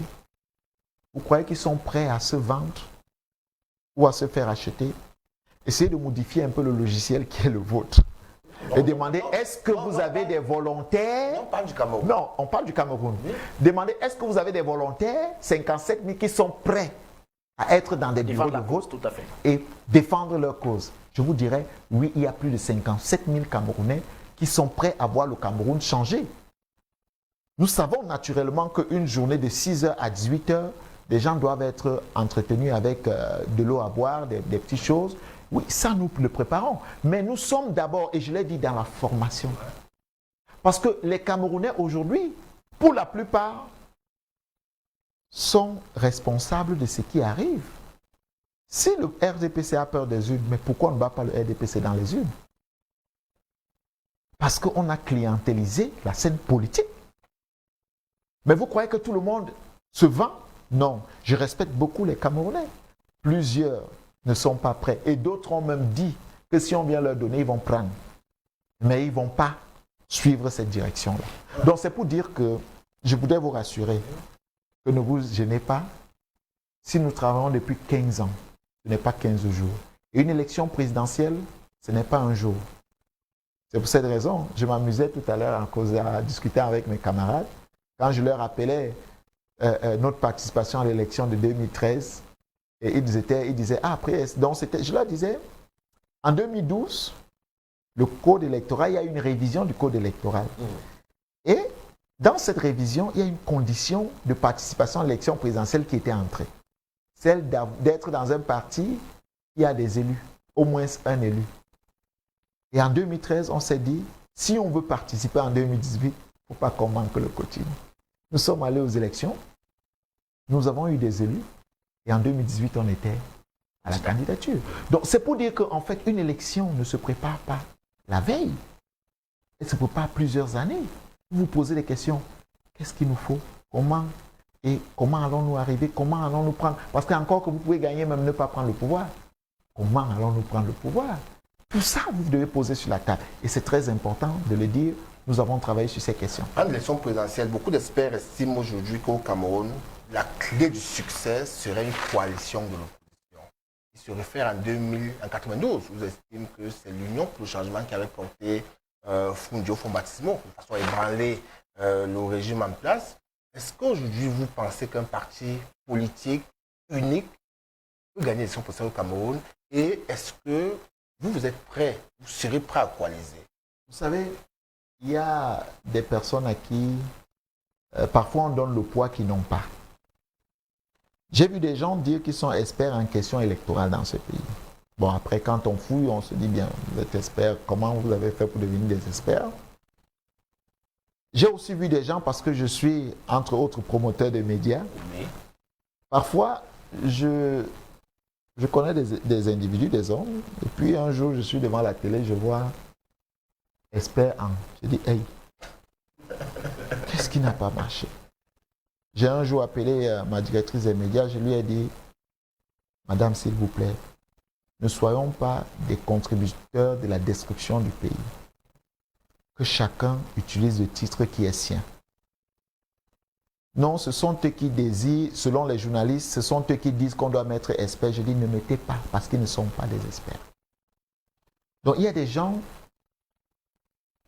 Vous croyez qu'ils sont prêts à se vendre ou à se faire acheter? Essayez de modifier un peu le logiciel qui est le vôtre. Et demandez, est-ce que vous avez des volontaires? On parle du Cameroun. Non, on parle du Cameroun. Oui. Demandez, est-ce que vous avez des volontaires, 57 000, qui sont prêts à être dans des bureaux de vote tout à fait. et défendre leur cause? Je vous dirais, oui, il y a plus de 57 000 Camerounais qui sont prêts à voir le Cameroun changer. Nous savons naturellement qu'une journée de 6h à 18h, les gens doivent être entretenus avec de l'eau à boire, des petites choses. Oui, ça nous le préparons. Mais nous sommes d'abord, et je l'ai dit, dans la formation. Parce que les Camerounais aujourd'hui, pour la plupart, sont responsables de ce qui arrive. Si le RDPC a peur des urnes, mais pourquoi on ne bat pas le RDPC dans les urnes? Parce qu'on a clientélisé la scène politique. Mais vous croyez que tout le monde se vend? Non, je respecte beaucoup les Camerounais. Plusieurs ne sont pas prêts. Et d'autres ont même dit que si on vient leur donner, ils vont prendre. Mais ils ne vont pas suivre cette direction-là. Donc c'est pour dire que je voudrais vous rassurer que ne vous gênez pas. Si nous travaillons depuis 15 ans, ce n'est pas 15 jours. Et une élection présidentielle, ce n'est pas un jour. C'est pour cette raison, je m'amusais tout à l'heure à discuter avec mes camarades. Quand je leur rappelais notre participation à l'élection de 2013, et ils disaient, ah, après, donc je leur disais, en 2012, le code électoral, il y a une révision du code électoral. Et dans cette révision, il y a une condition de participation à l'élection présidentielle qui était entrée. Celle d'être dans un parti qui a des élus, au moins un élu. Et en 2013, on s'est dit, si on veut participer en 2018, il ne faut pas qu'on manque le coaching. Nous sommes allés aux élections, nous avons eu des élus, et en 2018, on était à la candidature. Donc, c'est pour dire qu'en fait, une élection ne se prépare pas la veille. Elle se prépare plusieurs années. Vous vous posez des questions. Qu'est-ce qu'il nous faut? Comment? Et comment allons-nous arriver? Comment allons-nous prendre? Parce qu'encore que vous pouvez gagner, même ne pas prendre le pouvoir. Comment allons-nous prendre le pouvoir? Tout ça, vous devez poser sur la table. Et c'est très important de le dire. Nous avons travaillé sur ces questions. En élection présidentielle, beaucoup d'experts estiment aujourd'hui qu'au Cameroun, la clé du succès serait une coalition de l'opposition. Il se réfère en 1992. Vous estimez que c'est l'Union pour le changement qui avait porté Fundio Fombatismo, de façon à ébranler le régime en place. Est-ce qu'aujourd'hui, vous pensez qu'un parti politique unique peut gagner l'élection présidentielle au Cameroun? Et est-ce que vous êtes prêt, vous serez prêt à coaliser? Vous savez, il y a des personnes à qui parfois on donne le poids qu'ils n'ont pas. J'ai vu des gens dire qu'ils sont experts en questions électorales dans ce pays. Bon, après, quand on fouille, on se dit bien, vous êtes expert, comment vous avez fait pour devenir des experts? J'ai aussi vu des gens, parce que je suis, entre autres, promoteur de médias. Oui. Parfois, je connais des individus, des hommes, et puis un jour, je suis devant la télé, je vois expert en... Je dis, hey, qu'est-ce qui n'a pas marché? J'ai un jour appelé ma directrice des médias, je lui ai dit, madame, s'il vous plaît, ne soyons pas des contributeurs de la destruction du pays. Que chacun utilise le titre qui est sien. Non, ce sont eux qui désirent, selon les journalistes, ce sont eux qui disent qu'on doit mettre expert. Je dis, ne mettez pas, parce qu'ils ne sont pas des experts. Donc, il y a des gens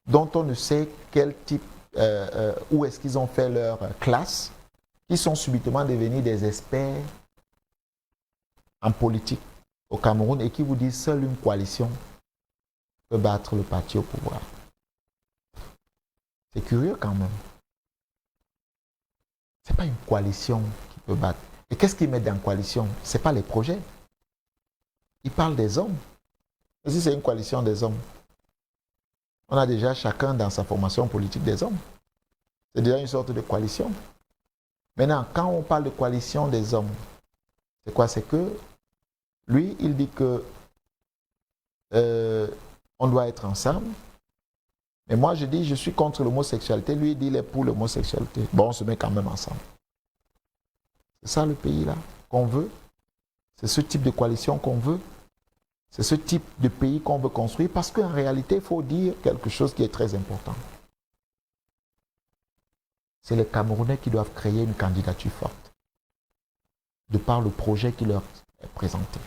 dont on ne sait quel type, où est-ce qu'ils ont fait leur classe, qui sont subitement devenus des experts en politique au Cameroun et qui vous disent seule une coalition peut battre le parti au pouvoir. C'est curieux quand même. Ce n'est pas une coalition qui peut battre. Et qu'est-ce qu'ils mettent dans la coalition? Ce n'est pas les projets. Ils parlent des hommes. Et si c'est une coalition des hommes, on a déjà chacun dans sa formation politique des hommes. C'est déjà une sorte de coalition. Maintenant, quand on parle de coalition des hommes, c'est quoi? C'est que lui, il dit que on doit être ensemble. Mais moi, je dis, je suis contre l'homosexualité. Lui, il dit, il est pour l'homosexualité. Bon, on se met quand même ensemble. C'est ça le pays là qu'on veut. C'est ce type de coalition qu'on veut. C'est ce type de pays qu'on veut construire. Parce qu'en réalité, il faut dire quelque chose qui est très important. C'est les Camerounais qui doivent créer une candidature forte. De par le projet qui leur est présenté.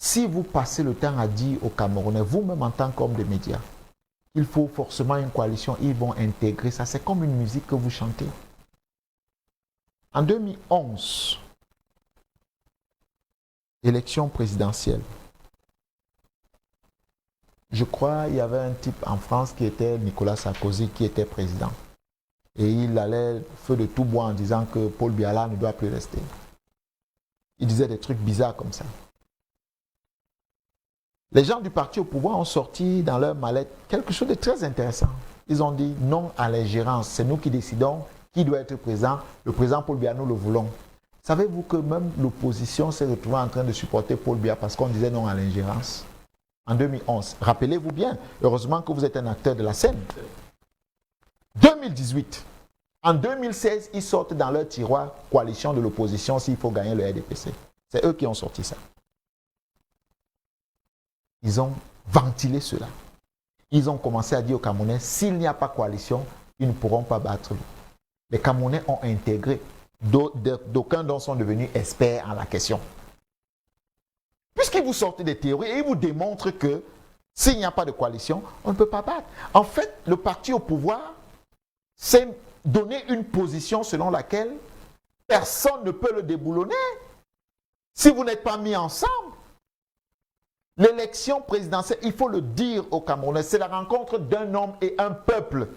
Si vous passez le temps à dire aux Camerounais, vous-même en tant qu'homme de médias, qu'il faut forcément une coalition, ils vont intégrer ça. C'est comme une musique que vous chantez. En 2011, élection présidentielle, je crois qu'il y avait un type en France qui était Nicolas Sarkozy, qui était président. Et il allait feu de tout bois en disant que Paul Biya ne doit plus rester. Il disait des trucs bizarres comme ça. Les gens du parti au pouvoir ont sorti dans leur mallette quelque chose de très intéressant. Ils ont dit non à l'ingérence. C'est nous qui décidons qui doit être présent. Le président Paul Biya, nous le voulons. Savez-vous que même l'opposition s'est retrouvée en train de supporter Paul Biya parce qu'on disait non à l'ingérence en 2011. Rappelez-vous bien, heureusement que vous êtes un acteur de la scène. 2018. En 2016, ils sortent dans leur tiroir coalition de l'opposition s'il faut gagner le RDPC. C'est eux qui ont sorti ça. Ils ont ventilé cela. Ils ont commencé à dire aux Camerounais, s'il n'y a pas coalition, ils ne pourront pas battre. Les Camerounais ont intégré. D'aucuns d'eux sont devenus experts en la question. Puisqu'ils vous sortent des théories et ils vous démontrent que s'il n'y a pas de coalition, on ne peut pas battre. En fait, le parti au pouvoir s'est donné une position selon laquelle personne ne peut le déboulonner. Si vous n'êtes pas mis ensemble, l'élection présidentielle, il faut le dire aux Camerounais, c'est la rencontre d'un homme et un peuple.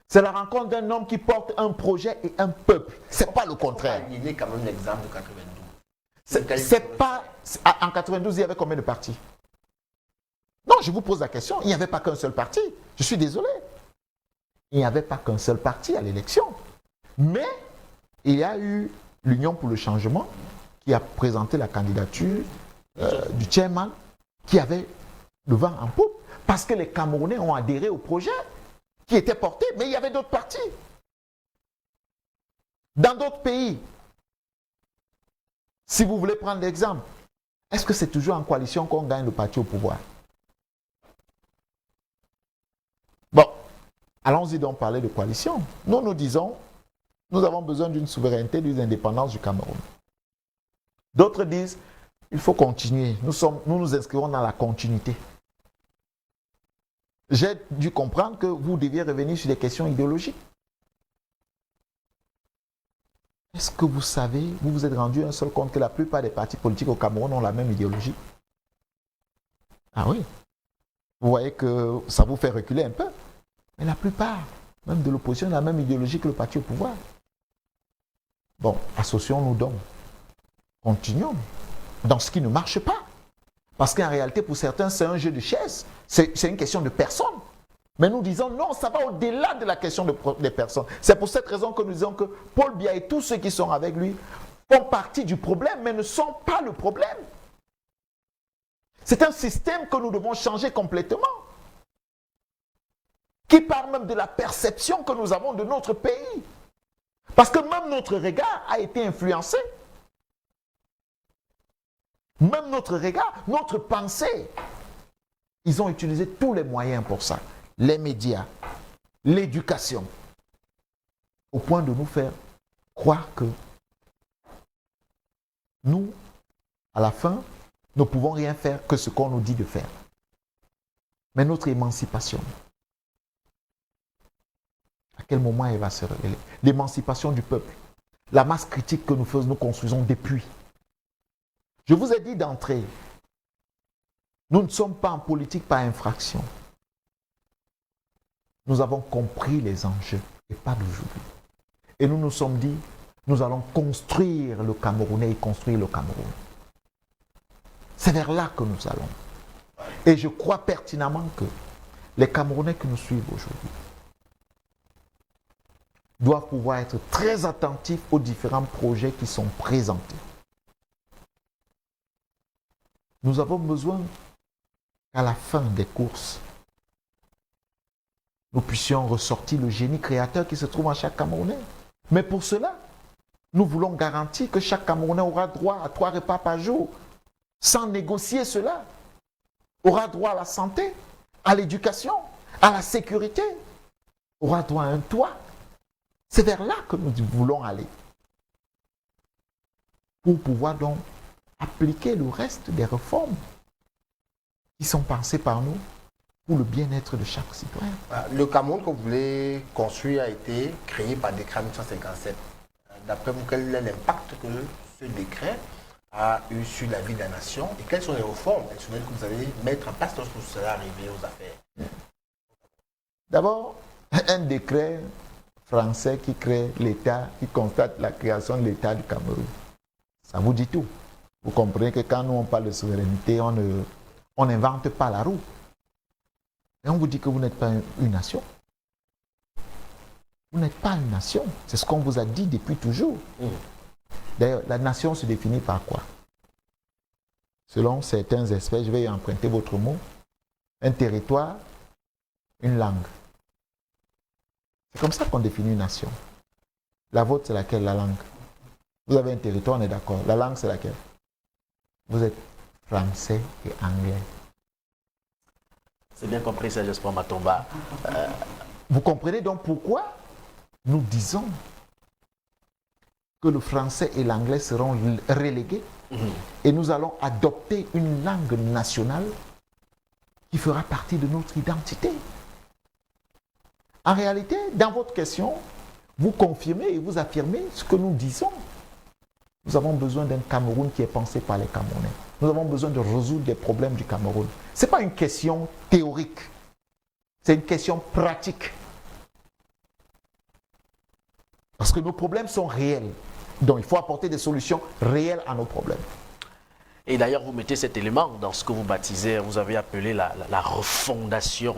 C'est la rencontre d'un homme qui porte un projet et un peuple. C'est pas le contraire. Il est quand même l'exemple de 92. C'est pas... En 92, il y avait combien de partis? Non, je vous pose la question. Il n'y avait pas qu'un seul parti. Je suis désolé. Il n'y avait pas qu'un seul parti à l'élection. Mais il y a eu l'Union pour le changement qui a présenté la candidature du chairman qui avait le vent en poupe parce que les Camerounais ont adhéré au projet qui était porté, mais il y avait d'autres partis. Dans d'autres pays, si vous voulez prendre l'exemple, est-ce que c'est toujours en coalition qu'on gagne le parti au pouvoir? Bon, allons-y donc parler de coalition. Nous disons, nous avons besoin d'une souveraineté, d'une indépendance du Cameroun. D'autres disent, il faut continuer. Nous nous inscrivons dans la continuité. J'ai dû comprendre que vous deviez revenir sur des questions idéologiques. Est-ce que vous savez, vous vous êtes rendu un seul compte que la plupart des partis politiques au Cameroun ont la même idéologie? Ah oui. Vous voyez que ça vous fait reculer un peu. Mais la plupart, même de l'opposition, ont la même idéologie que le parti au pouvoir. Bon, associons-nous donc. Continuons dans ce qui ne marche pas. Parce qu'en réalité, pour certains, c'est un jeu de chaises. C'est une question de personnes. Mais nous disons non, ça va au-delà de la question des personnes. C'est pour cette raison que nous disons que Paul Biya et tous ceux qui sont avec lui font partie du problème, mais ne sont pas le problème. C'est un système que nous devons changer complètement. Qui part même de la perception que nous avons de notre pays. Parce que même notre regard a été influencé. Même notre regard, notre pensée. Ils ont utilisé tous les moyens pour ça. Les médias, l'éducation. Au point de nous faire croire que nous, à la fin, ne pouvons rien faire que ce qu'on nous dit de faire. Mais notre émancipation, à quel moment elle va se révéler? L'émancipation du peuple. La masse critique que nous construisons depuis. Je vous ai dit d'entrée, nous ne sommes pas en politique par infraction. Nous avons compris les enjeux. et pas d'aujourd'hui. Et nous nous sommes dit, nous allons construire le Camerounais et construire le Cameroun. C'est vers là que nous allons. Et je crois pertinemment que les Camerounais qui nous suivent aujourd'hui doivent pouvoir être très attentifs aux différents projets qui sont présentés. Nous avons besoin qu'à la fin des courses, nous puissions ressortir le génie créateur qui se trouve en chaque Camerounais. Mais pour cela, nous voulons garantir que chaque Camerounais aura droit à 3 repas par jour, sans négocier cela. Aura droit à la santé, à l'éducation, à la sécurité, aura droit à un toit. C'est vers là que nous voulons aller. Pour pouvoir donc appliquer le reste des réformes qui sont pensées par nous pour le bien-être de chaque citoyen. Le Cameroun que vous voulez construire a été créé par décret en 1957. D'après vous, quel est l'impact que ce décret a eu sur la vie de la nation et quelles sont les réformes institutionnelles que vous allez mettre en place lorsque vous serez arrivé aux affaires? D'abord, un décret français qui crée l'État, qui constate la création de l'État du Cameroun. Ça vous dit tout. Vous comprenez que quand nous on parle de souveraineté, on n'invente pas la roue. Et on vous dit que vous n'êtes pas une nation. Vous n'êtes pas une nation. C'est ce qu'on vous a dit depuis toujours. D'ailleurs, la nation se définit par quoi? Selon certains experts, je vais emprunter votre mot, un territoire, une langue. C'est comme ça qu'on définit une nation. La vôtre, c'est laquelle? La langue. Vous avez un territoire, on est d'accord. La langue, c'est laquelle? Vous êtes français et anglais. C'est bien compris, Serge Espoir Matomba. Vous comprenez donc pourquoi nous disons que le français et l'anglais seront relégués et nous allons adopter une langue nationale qui fera partie de notre identité. En réalité, dans votre question, vous confirmez et vous affirmez ce que nous disons. Nous avons besoin d'un Cameroun qui est pensé par les Camerounais. Nous avons besoin de résoudre les problèmes du Cameroun. Ce n'est pas une question théorique, c'est une question pratique. Parce que nos problèmes sont réels. Donc il faut apporter des solutions réelles à nos problèmes. Et d'ailleurs, vous mettez cet élément dans ce que vous baptisez, vous avez appelé la refondation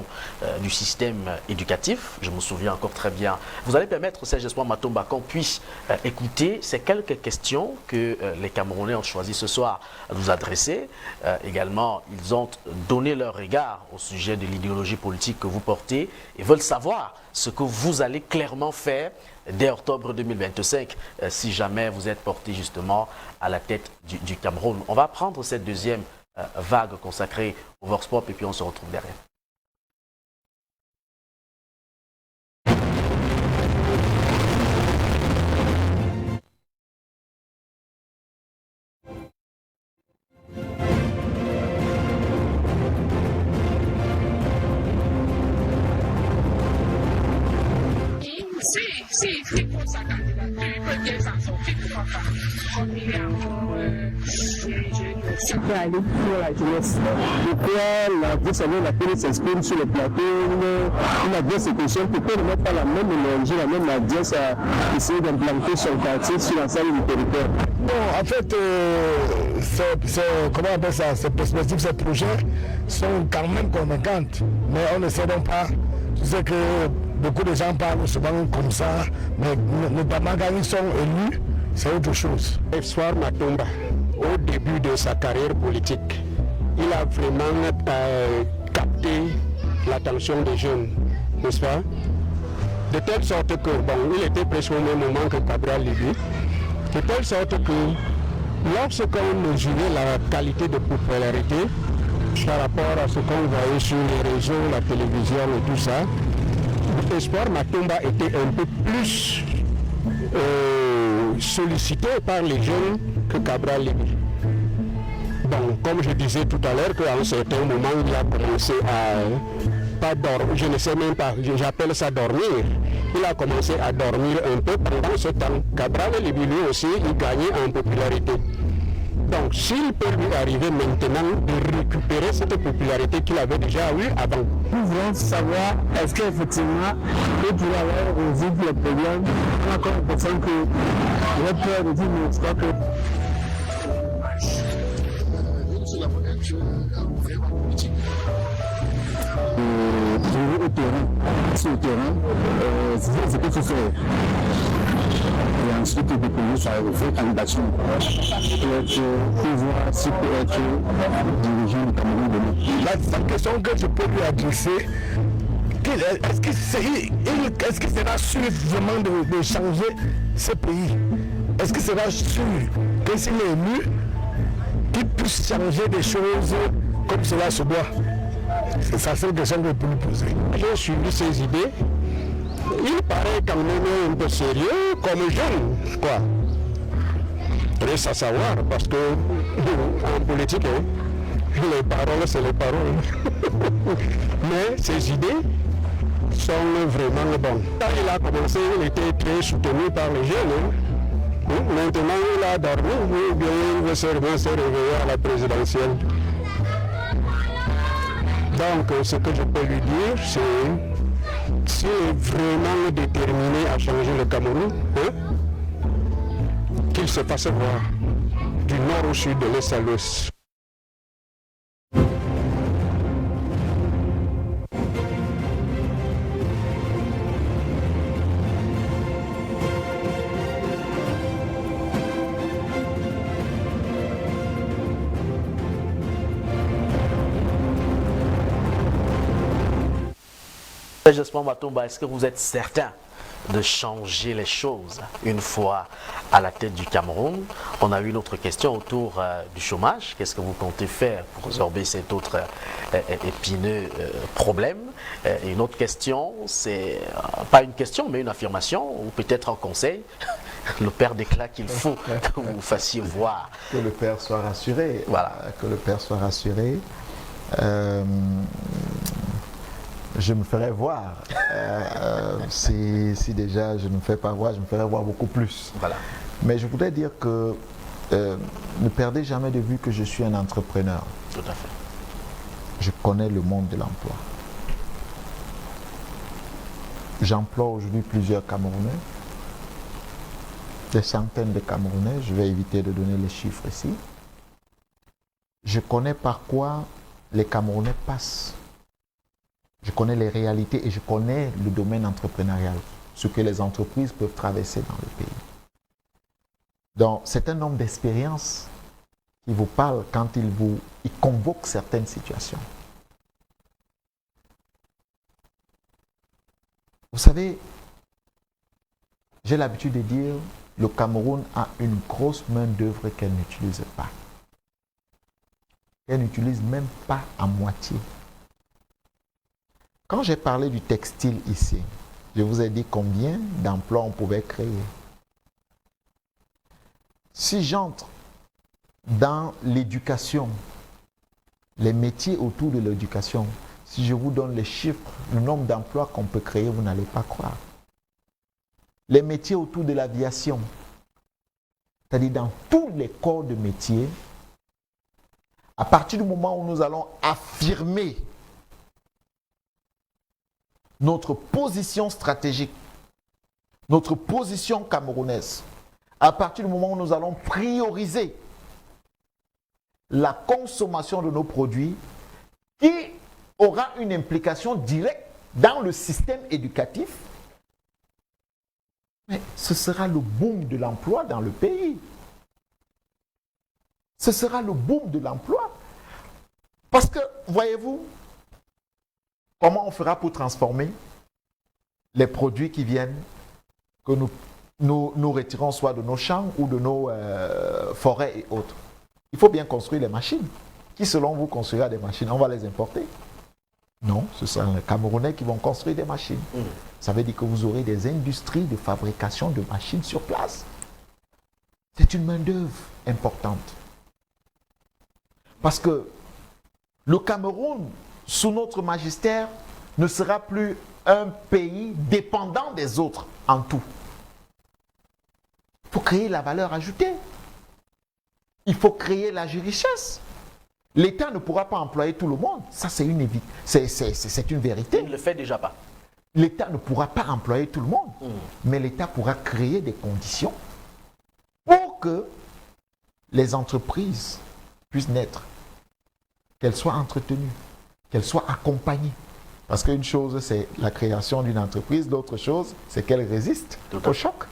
du système éducatif. Je me souviens encore très bien. Vous allez permettre, Serge Espoir Matomba, qu'on puisse écouter ces quelques questions que les Camerounais ont choisi ce soir à nous adresser. Également, ils ont donné leur regard au sujet de l'idéologie politique que vous portez et veulent savoir ce que vous allez clairement faire dès octobre 2025, si jamais vous êtes porté justement à la tête du Cameroun. On va prendre cette deuxième vague consacrée au Vox Pop et puis on se retrouve derrière. Si dépose sa candidature, il peut dire ça sortit, pourquoi pas. Comme il est encore ça peut aller pour la jeunesse. Pourquoi la vie savait laquelle s'exprime sur le plateau, une adresse question, pourquoi ne mettre pas la même énergie, la même adresse à essayer d'implanter son quartier sur l'ensemble du territoire? Bon, en fait, comment on appelle ça, ces perspectives, ces projets sont quand même convaincantes, mais on ne sait donc pas. Tu sais que beaucoup de gens parlent souvent comme ça, mais notamment quand ils sont élus, c'est autre chose. Espoir Matomba, au début de sa carrière politique, il a vraiment capté l'attention des jeunes, n'est-ce pas? De telle sorte que, bon, il était presque au même moment que Cabral Libye, de telle sorte que lorsqu'on mesurait la qualité de popularité par rapport à ce qu'on voyait sur les réseaux, la télévision et tout ça, Espoir Matomba était un peu plus sollicité par les jeunes que Cabral Libye. Bon, comme je disais tout à l'heure, qu'à un certain moment, il a commencé à pas dormir, je ne sais même pas, j'appelle ça dormir. Il a commencé à dormir un peu pendant ce temps. Cabral Libye lui aussi, il gagnait en popularité. Donc, s'il peut lui arriver maintenant de récupérer cette popularité qu'il avait déjà eue avant. Nous voulons savoir, est-ce qu'effectivement, il pourrait avoir résoudre les problèmes. On a encore l'impression que j'ai peur de dire, mais je crois que au terrain, sur le terrain, c'est que tu fais. Et ensuite, il peut payer sa candidature pour voir s'il peut être dirigeant du Cameroun demain. La question que je peux lui adresser, est-ce qu'il sera sûr vraiment de changer ce pays? Est-ce qu'il sera sûr que s'il est élu, qu'il puisse changer des choses comme cela se doit? C'est ça, c'est une question que je peux lui poser. J'ai suivi ses idées. Il paraît quand même un peu sérieux, comme jeune, quoi. Reste à savoir, parce que en politique, les paroles, c'est les paroles. Mais ses idées sont vraiment bonnes. Quand il a commencé, il était très soutenu par les jeunes. Maintenant, il a dormi, ou bien il veut seulement se réveiller à la présidentielle. Donc, ce que je peux lui dire, c'est s'il est vraiment déterminé à changer le Cameroun, qu'il se fasse voir du nord au sud, de l'est à l'ouest. Jospin Matomba, est-ce que vous êtes certain de changer les choses une fois à la tête du Cameroun? On a eu une autre question autour du chômage. Qu'est-ce que vous comptez faire pour résorber cet autre épineux problème? Et une autre question, c'est pas une question mais une affirmation ou peut-être un conseil. Le père déclare qu'il faut que vous fassiez voir. Que le père soit rassuré. Voilà. Que le père soit rassuré. Je me ferai voir. Si déjà je ne me fais pas voir, je me ferai voir beaucoup plus. Voilà. Mais je voudrais dire que ne perdez jamais de vue que je suis un entrepreneur. Tout à fait. Je connais le monde de l'emploi. J'emploie aujourd'hui plusieurs Camerounais, des centaines de Camerounais. Je vais éviter de donner les chiffres ici. Je connais par quoi les Camerounais passent. Je connais les réalités et je connais le domaine entrepreneurial, ce que les entreprises peuvent traverser dans le pays. Donc, c'est un homme d'expérience qui vous parle quand il convoque certaines situations. Vous savez, j'ai l'habitude de dire, le Cameroun a une grosse main-d'œuvre qu'elle n'utilise pas. Elle n'utilise même pas à moitié. Quand j'ai parlé du textile ici, je vous ai dit combien d'emplois on pouvait créer. Si j'entre dans l'éducation, les métiers autour de l'éducation, si je vous donne les chiffres, le nombre d'emplois qu'on peut créer, vous n'allez pas croire. Les métiers autour de l'aviation, c'est-à-dire dans tous les corps de métiers, à partir du moment où nous allons affirmer notre position stratégique, notre position camerounaise, à partir du moment où nous allons prioriser la consommation de nos produits qui aura une implication directe dans le système éducatif, mais ce sera le boom de l'emploi dans le pays. Ce sera le boom de l'emploi. Parce que, voyez-vous, comment on fera pour transformer les produits qui viennent, que nous retirons soit de nos champs ou de nos forêts et autres? Il faut bien construire les machines. Qui, selon vous, construira des machines? On va les importer? Non, ce sont les Camerounais qui vont construire des machines. Ça veut dire que vous aurez des industries de fabrication de machines sur place. C'est une main-d'œuvre importante. Parce que le Cameroun, sous notre magistère, ne sera plus un pays dépendant des autres en tout. Il faut créer la valeur ajoutée. il faut créer la richesse. L'État ne pourra pas employer tout le monde. Ça, c'est une vérité. Il ne le fait déjà pas. L'État ne pourra pas employer tout le monde, mais l'État pourra créer des conditions pour que les entreprises puissent naître, qu'elles soient entretenues, qu'elles soient accompagnées. Parce qu'une chose, c'est la création d'une entreprise, l'autre chose, c'est qu'elle résiste au choc.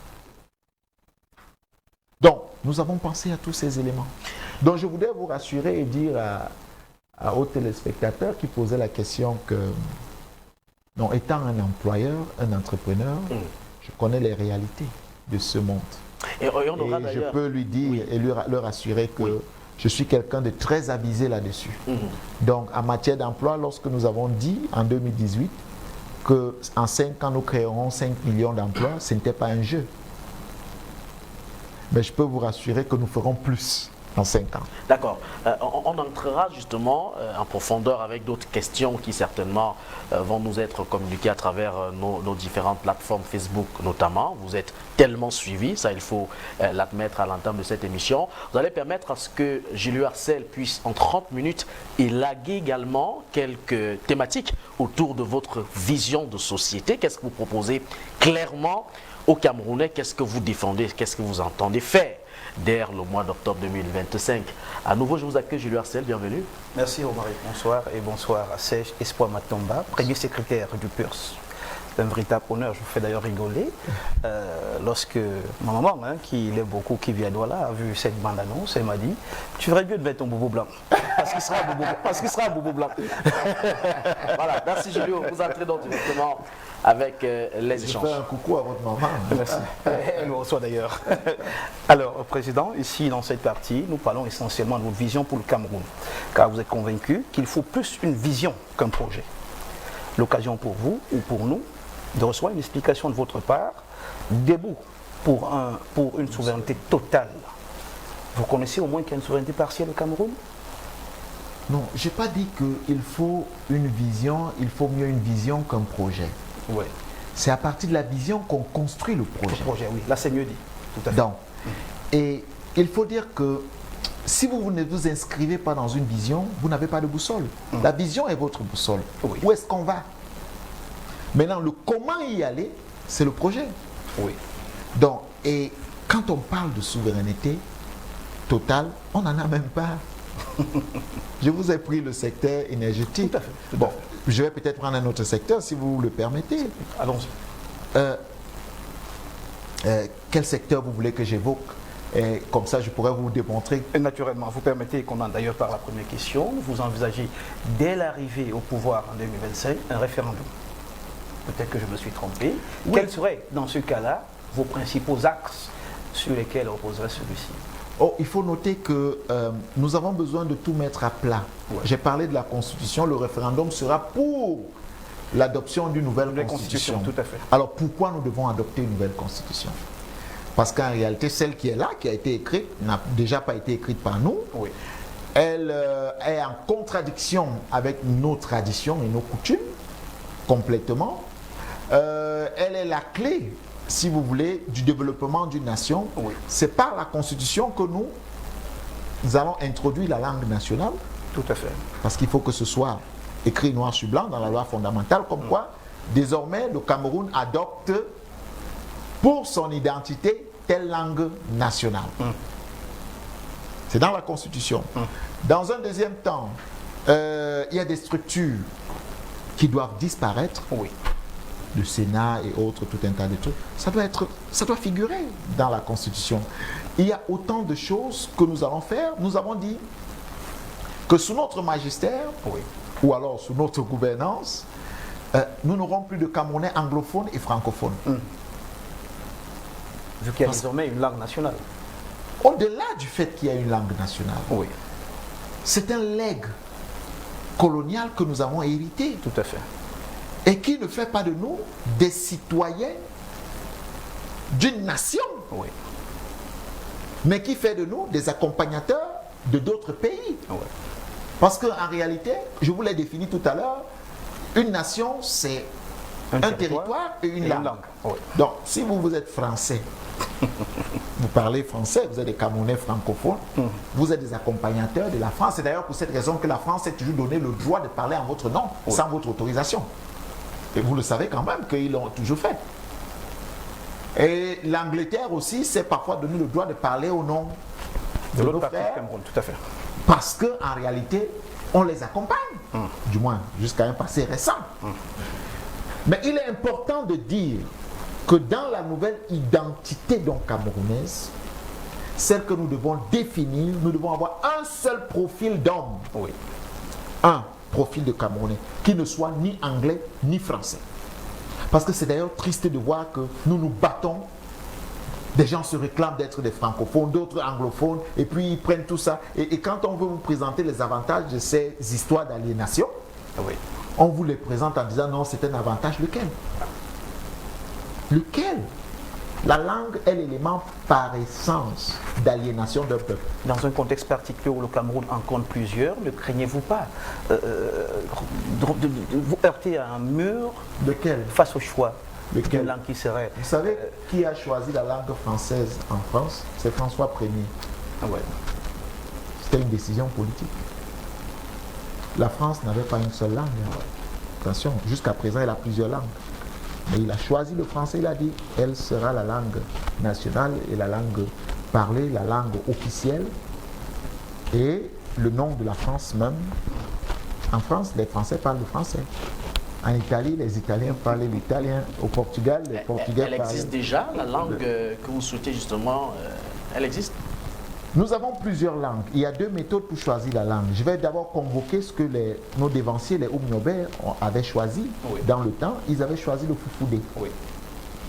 Donc, nous avons pensé à tous ces éléments. Donc, je voudrais vous rassurer et dire aux téléspectateurs qui posaient la question que, non, étant un employeur, un entrepreneur, je connais les réalités de ce monde. Et je peux lui dire et leur assurer que je suis quelqu'un de très avisé là-dessus. Donc, en matière d'emploi, lorsque nous avons dit en 2018 qu'en 5 ans, nous créerons 5 millions d'emplois, ce n'était pas un jeu. Mais je peux vous rassurer que nous ferons plus en 5 ans. D'accord. On entrera justement en profondeur avec d'autres questions qui certainement vont nous être communiquées à travers nos différentes plateformes Facebook notamment. Vous êtes tellement suivis, ça il faut l'admettre à l'entame de cette émission. Vous allez permettre à ce que Julio Arcel puisse en 30 minutes élaguer également quelques thématiques autour de votre vision de société. Qu'est-ce que vous proposez clairement aux Camerounais? Qu'est-ce que vous défendez? Qu'est-ce que vous entendez faire dès le mois d'octobre 2025? À nouveau, je vous accueille, Julio Arcel, bienvenue. Merci Romaric, bonsoir et bonsoir à Serge Espoir Matomba, premier secrétaire du PURS. C'est un véritable honneur, je vous fais d'ailleurs rigoler. Lorsque ma maman, qui l'aime beaucoup, qui vient d'Ouala, a vu cette bande-annonce, elle m'a dit « Tu ferais mieux de mettre ton boubou blanc, parce qu'il sera un boubou blanc. » Voilà, merci Julio, vous entrez donc directement avec les échanges. Je fais un coucou à votre maman. Merci. Elle nous reçoit d'ailleurs. Alors, Président, ici dans cette partie, nous parlons essentiellement de votre vision pour le Cameroun, car vous êtes convaincu qu'il faut plus une vision qu'un projet. L'occasion pour vous ou pour nous de recevoir une explication de votre part, debout pour une souveraineté totale. Vous connaissez au moins qu'il y a une souveraineté partielle au Cameroun? Non, je n'ai pas dit qu'il faut une vision, il faut mieux une vision qu'un projet. Oui. C'est à partir de la vision qu'on construit le projet. Le projet, oui. Là, c'est mieux dit. Tout à fait. Donc, et il faut dire que si vous ne vous inscrivez pas dans une vision, vous n'avez pas de boussole. La vision est votre boussole. Oui. Où est-ce qu'on va? Maintenant, le comment y aller, c'est le projet. Oui. Donc, et quand on parle de souveraineté totale, on n'en a même pas. Je vous ai pris le secteur énergétique. Tout à fait. Bon, je vais peut-être prendre un autre secteur si vous le permettez. Allons-y. Quel secteur vous voulez que j'évoque? Et comme ça, je pourrais vous démontrer. Et naturellement, vous permettez qu'on en d'ailleurs par la première question, vous envisagez dès l'arrivée au pouvoir en 2025 un référendum. Peut-être que je me suis trompé. Oui. Quels seraient, dans ce cas-là, vos principaux axes sur lesquels reposerait celui-ci? Oh, il faut noter que nous avons besoin de tout mettre à plat. Ouais. J'ai parlé de la Constitution, le référendum sera pour l'adoption d'une nouvelle Constitution. Tout à fait. Alors pourquoi nous devons adopter une nouvelle Constitution? Parce qu'en réalité, celle qui est là, qui a été écrite, n'a déjà pas été écrite par nous. Oui. Elle est en contradiction avec nos traditions et nos coutumes, complètement. Elle est la clé, si vous voulez, du développement d'une nation. Oui. C'est par la Constitution que nous allons introduire la langue nationale. Tout à fait. Parce qu'il faut que ce soit écrit noir sur blanc dans la loi fondamentale, comme quoi, désormais, le Cameroun adopte pour son identité telle langue nationale. C'est dans la Constitution. Dans un deuxième temps, il y a des structures qui doivent disparaître. Oui. Le Sénat et autres, tout un tas de trucs. Ça doit figurer dans la Constitution. Il y a autant de choses que nous allons faire. Nous avons dit que sous notre magistère, oui, ou alors sous notre gouvernance, nous n'aurons plus de Camerounais anglophones et francophones. Vu qu'il y a désormais une langue nationale. Au-delà du fait qu'il y a une langue nationale, oui, c'est un legs colonial que nous avons hérité. Tout à fait. Et qui ne fait pas de nous des citoyens d'une nation, oui, mais qui fait de nous des accompagnateurs de d'autres pays. Oui. Parce qu'en réalité, je vous l'ai défini tout à l'heure, une nation, c'est un territoire et une langue. Oui. Donc, si vous êtes français, vous parlez français, vous êtes des Camerounais francophones, vous êtes des accompagnateurs de la France. C'est d'ailleurs pour cette raison que la France s'est toujours donné le droit de parler en votre nom, sans votre autorisation. Et vous le savez quand même qu'ils l'ont toujours fait. Et l'Angleterre aussi s'est parfois donné le droit de parler au nom de nos frères. Cameroun, tout à fait. Parce qu'en réalité, on les accompagne, du moins jusqu'à un passé récent. Mais il est important de dire que dans la nouvelle identité donc camerounaise, celle que nous devons définir, nous devons avoir un seul profil d'homme. Oui. Un profil de Camerounais, qui ne soit ni anglais ni français. Parce que c'est d'ailleurs triste de voir que nous nous battons. Des gens se réclament d'être des francophones, d'autres anglophones, et puis ils prennent tout ça. Et quand on veut vous présenter les avantages de ces histoires d'aliénation, on vous les présente en disant non, c'est un avantage. Lequel? Lequel? La langue est l'élément par essence d'aliénation d'un peuple. Dans un contexte particulier où le Cameroun en compte plusieurs, ne craignez-vous pas de vous heurter à un mur face au choix d'une langue qui serait... Vous savez qui a choisi la langue française en France? C'est François Ier. C'était une décision politique. La France n'avait pas une seule langue. Attention, jusqu'à présent, elle a plusieurs langues. Mais il a choisi le français, il a dit, elle sera la langue nationale et la langue parlée, la langue officielle. Et le nom de la France même. En France, les Français parlent le français. En Italie, les Italiens parlent l'italien. Au Portugal, les Portugais parlent... Elle existe déjà, la langue que vous souhaitez justement, elle existe? Nous avons plusieurs langues. Il y a deux méthodes pour choisir la langue. Je vais d'abord convoquer ce que nos dévanciers, les Oumniobert, avaient choisi dans le temps. Ils avaient choisi le Foufoudé.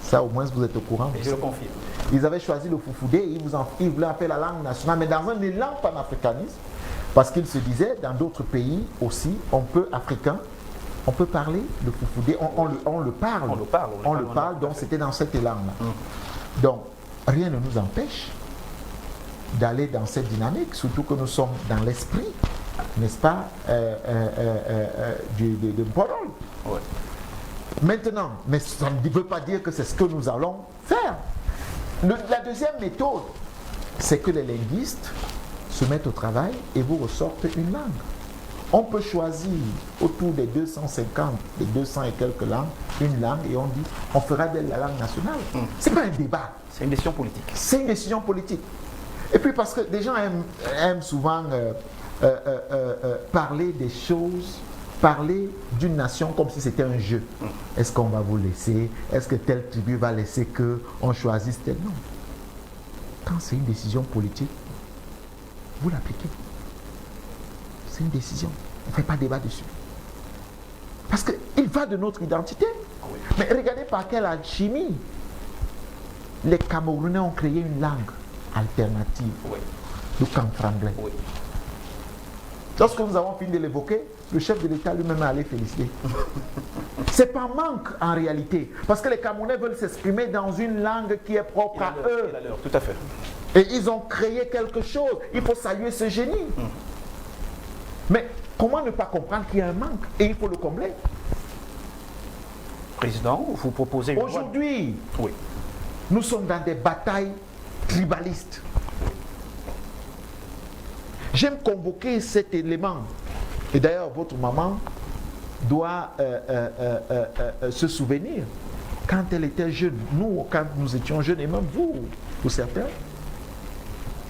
Ça, au moins, vous êtes au courant. Je le confirme. Ils avaient choisi le Foufoudé et ils voulaient appeler la langue nationale, mais dans un élan panafricaniste, parce qu'ils se disaient, dans d'autres pays aussi, on peut parler le Foufoudé, on le parle. On le parle, donc c'était dans cet élan-là. Donc, rien ne nous empêche d'aller dans cette dynamique, surtout que nous sommes dans l'esprit, n'est-ce pas, de Mporol. Maintenant, mais ça ne veut pas dire que c'est ce que nous allons faire. La deuxième méthode, c'est que les linguistes se mettent au travail et vous ressortent une langue. On peut choisir autour des 250, des 200 et quelques langues, une langue, et on dit, on fera d'elle la langue nationale. Ce n'est pas un débat. C'est une décision politique. C'est une décision politique. Et puis parce que des gens aiment souvent parler des choses, parler d'une nation comme si c'était un jeu. Est-ce qu'on va vous laisser? Est-ce que telle tribu va laisser qu'on choisisse tel? Non. Quand c'est une décision politique, vous l'appliquez. C'est une décision. On ne fait pas débat dessus. Parce qu'il va de notre identité. Mais regardez par quelle alchimie les Camerounais ont créé une langue alternative, le Campranglais. Lorsque nous avons fini de l'évoquer, le chef de l'État lui-même est allé féliciter. C'est pas manque en réalité, parce que les Camerounais veulent s'exprimer dans une langue qui est propre à eux. Tout à fait. Et ils ont créé quelque chose. Il faut saluer ce génie. Mais comment ne pas comprendre qu'il y a un manque et il faut le combler? Président, vous proposez... Aujourd'hui, nous sommes dans des batailles tribalistes. J'aime convoquer cet élément. Et d'ailleurs, votre maman doit se souvenir. Quand elle était jeune, nous, quand nous étions jeunes, et même vous, pour certains,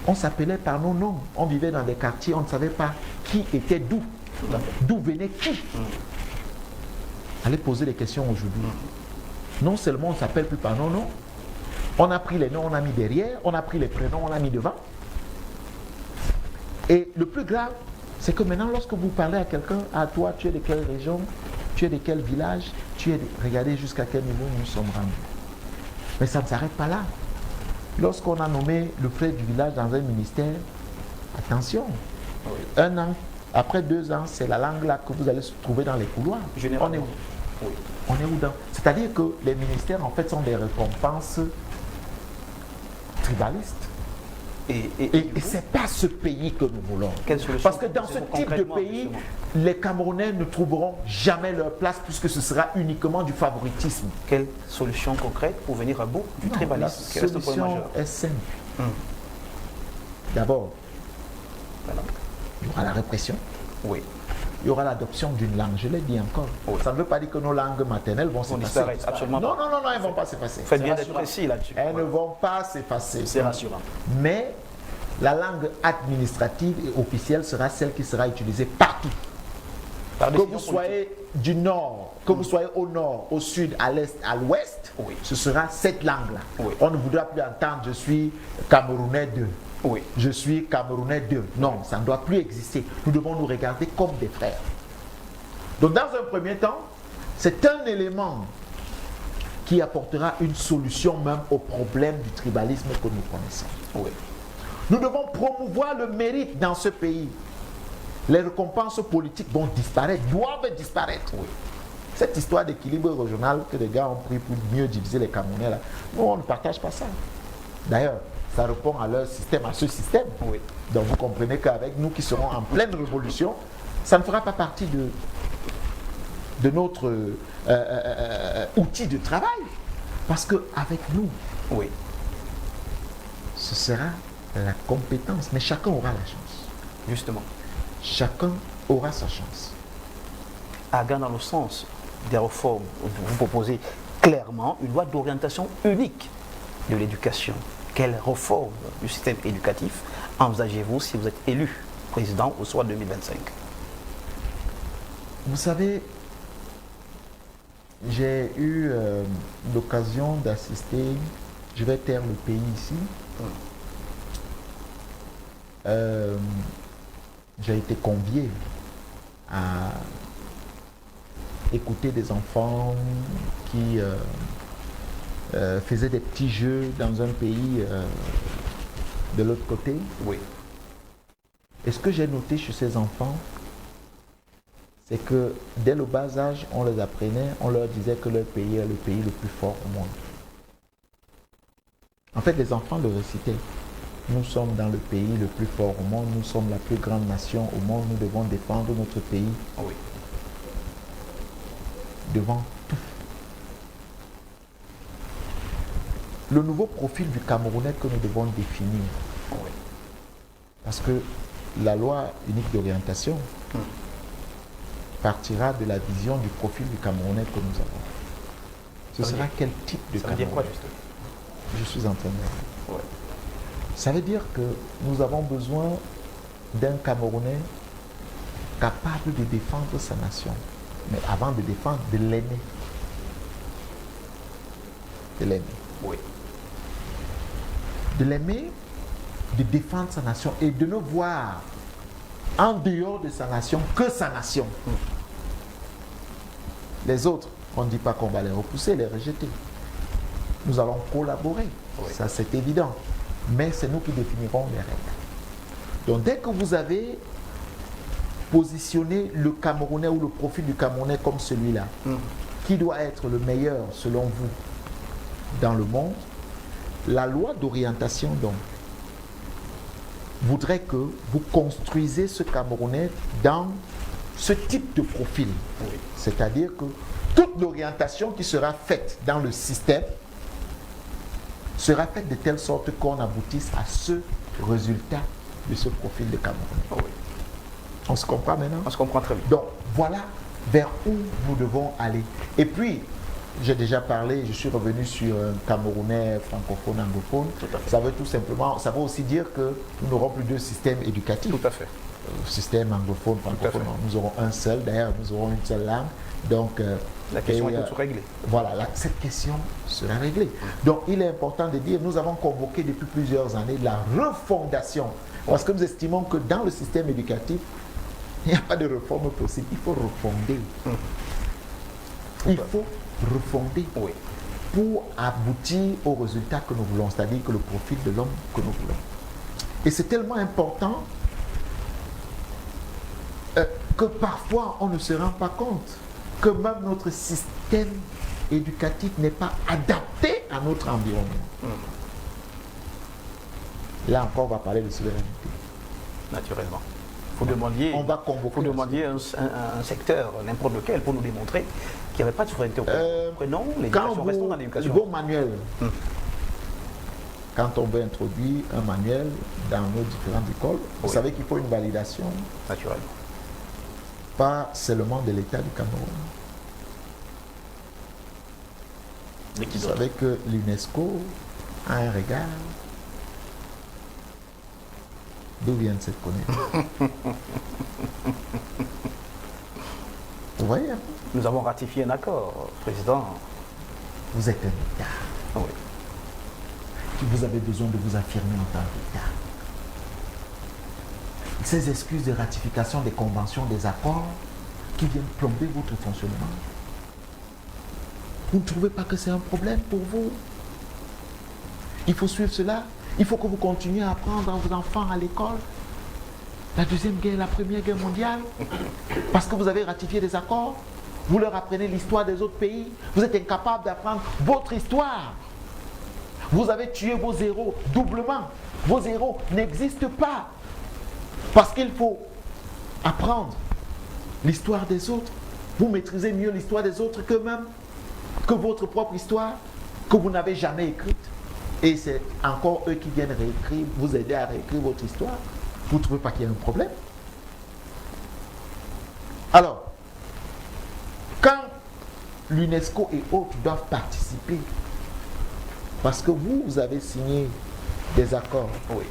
on s'appelait par nos noms. On vivait dans des quartiers, on ne savait pas qui était d'où. D'où venait qui. Allez poser des questions aujourd'hui. Non seulement on ne s'appelle plus par nos noms, on a pris les noms, on a mis derrière, on a pris les prénoms, on a mis devant. Et le plus grave, c'est que maintenant, lorsque vous parlez à quelqu'un, à toi, tu es de quelle région, tu es de quel village, regardez jusqu'à quel niveau nous sommes rendus. Mais ça ne s'arrête pas là. Lorsqu'on a nommé le frère du village dans un ministère, attention, un an, après 2 ans, c'est la langue là que vous allez se trouver dans les couloirs. On est où? On est où dans? C'est-à-dire que les ministères, en fait, sont des récompenses tribalistes. Et ce n'est pas ce pays que nous voulons. Parce que dans ce type de pays, les Camerounais ne trouveront jamais leur place puisque ce sera uniquement du favoritisme. Quelle solution concrète pour venir à bout du tribalisme? La solution est simple. D'abord, Voilà. il y aura la répression. Oui. Il y aura l'adoption d'une langue, je l'ai dit encore. Oui. Ça ne veut pas dire que nos langues maternelles vont s'effacer. Disparaître, absolument Non, pas. non, non, non, elles ne vont pas s'effacer. Faites bien d'être rassurant. précis là-dessus. Elles ne vont pas s'effacer. C'est rassurant. Mais la langue administrative et officielle sera celle qui sera utilisée partout. Par Que décision vous soyez du nord, que vous soyez au nord, au sud, à l'est, à l'ouest, Oui. ce sera cette langue-là. Oui. On ne voudra plus entendre je suis Camerounais 2. Oui. Je suis Camerounais 2. Non, ça ne doit plus exister. Nous devons nous regarder comme des frères. Donc dans un premier temps, c'est un élément qui apportera une solution même au problème du tribalisme que nous connaissons. Oui. Nous devons promouvoir le mérite dans ce pays. Les récompenses politiques vont disparaître, doivent disparaître. Oui. Cette histoire d'équilibre régional que les gars ont pris pour mieux diviser les Camerounais, là, nous, on ne partage pas ça. D'ailleurs, ça répond à leur système, à ce système. Oui. Donc vous comprenez qu'avec nous qui serons en pleine révolution, ça ne fera pas partie de notre outil de travail. Parce qu'avec nous, Oui. ce sera la compétence. Mais chacun aura la chance. Justement. Chacun aura sa chance. Allant dans le sens des réformes, vous proposez clairement une loi d'orientation unique de l'éducation. Quelle réforme du système éducatif envisagez-vous si vous êtes élu président au soir 2025? Vous savez, j'ai eu l'occasion d'assister, je vais taire le pays ici. J'ai été convié à écouter des enfants qui faisaient des petits jeux dans un pays de l'autre côté. Oui. Et ce que j'ai noté chez ces enfants, c'est que dès le bas âge, on les apprenait, on leur disait que leur pays est le pays le plus fort au monde. En fait, les enfants le récitaient. Nous sommes dans le pays le plus fort au monde, nous sommes la plus grande nation au monde, nous devons défendre notre pays Oui. devant tout. Le nouveau profil du Camerounais que nous devons définir, Oui. parce que la loi unique d'orientation partira de la vision du profil du Camerounais que nous avons. Ce Ça veut sera dire- quel type de Ça veut dire Camerounais? quoi justement? Je suis en train de dire. Oui. Ça veut dire que nous avons besoin d'un Camerounais capable de défendre sa nation. Mais avant de défendre, de l'aimer. De l'aimer. Oui. De l'aimer, de défendre sa nation et de ne voir en dehors de sa nation que sa nation. Les autres, on ne dit pas qu'on va les repousser, les rejeter. Nous allons collaborer, Oui. ça c'est évident. Mais c'est nous qui définirons les règles. Donc dès que vous avez positionné le Camerounais ou le profil du Camerounais comme celui-là, qui doit être le meilleur selon vous dans le monde, la loi d'orientation donc voudrait que vous construisez ce Camerounais dans ce type de profil. Oui. C'est-à-dire que toute l'orientation qui sera faite dans le système sera faite de telle sorte qu'on aboutisse à ce résultat de ce profil de Camerounais. Oui. On se comprend maintenant? On se comprend très bien. Donc voilà vers où nous devons aller. Et puis, j'ai déjà parlé, je suis revenu sur un Camerounais francophone, anglophone. Tout à fait. Ça veut tout simplement, ça veut aussi dire que nous n'aurons plus de système éducatif. Tout à fait. Système anglophone, francophone, fait. non, nous aurons un seul, d'ailleurs nous aurons une seule langue. Donc, La question et, est tout réglée. voilà, cette question sera réglée. Donc il est important de dire, nous avons convoqué depuis plusieurs années la refondation. Parce que nous estimons que dans le système éducatif, il n'y a pas de réforme possible. Il faut refonder. Il faut refonder Oui. pour aboutir au résultat que nous voulons, c'est-à-dire que le profil de l'homme que nous voulons. Et c'est tellement important que parfois on ne se rend pas compte que même notre système éducatif n'est pas adapté à notre environnement. Là encore, on va parler de souveraineté. Naturellement. Vous demandiez, On va convoquer vous demandiez un secteur, n'importe lequel, pour nous démontrer qu'il n'y avait pas de souveraineté au Cameroun. Prenons Quand l'éducation, restons dans vous, l'éducation. bon Manuel, quand on veut introduire un manuel dans nos différentes écoles, vous savez qu'il faut une validation. Naturellement. Pas seulement de l'État du Cameroun. Vous savez que l'UNESCO a un regard. D'où vient cette connexion? Vous voyez? Nous avons ratifié un accord, Président. Vous êtes un État. Oui. Vous avez besoin de vous affirmer en tant qu'État. Ces excuses de ratification des conventions, des accords qui viennent plomber votre fonctionnement. Vous ne trouvez pas que c'est un problème pour vous? Il faut suivre cela. Il faut que vous continuiez à apprendre à vos enfants à l'école la deuxième guerre, la première guerre mondiale, parce que vous avez ratifié des accords. Vous leur apprenez l'histoire des autres pays. Vous êtes incapable d'apprendre votre histoire. Vous avez tué vos héros doublement. Vos héros n'existent pas. Parce qu'il faut apprendre l'histoire des autres. Vous maîtrisez mieux l'histoire des autres qu'eux-mêmes, que votre propre histoire, que vous n'avez jamais écrite. Et c'est encore eux qui viennent réécrire, vous aider à réécrire votre histoire. Vous ne trouvez pas qu'il y a un problème? Alors, quand l'UNESCO et autres doivent participer, parce que vous avez signé des accords, oui.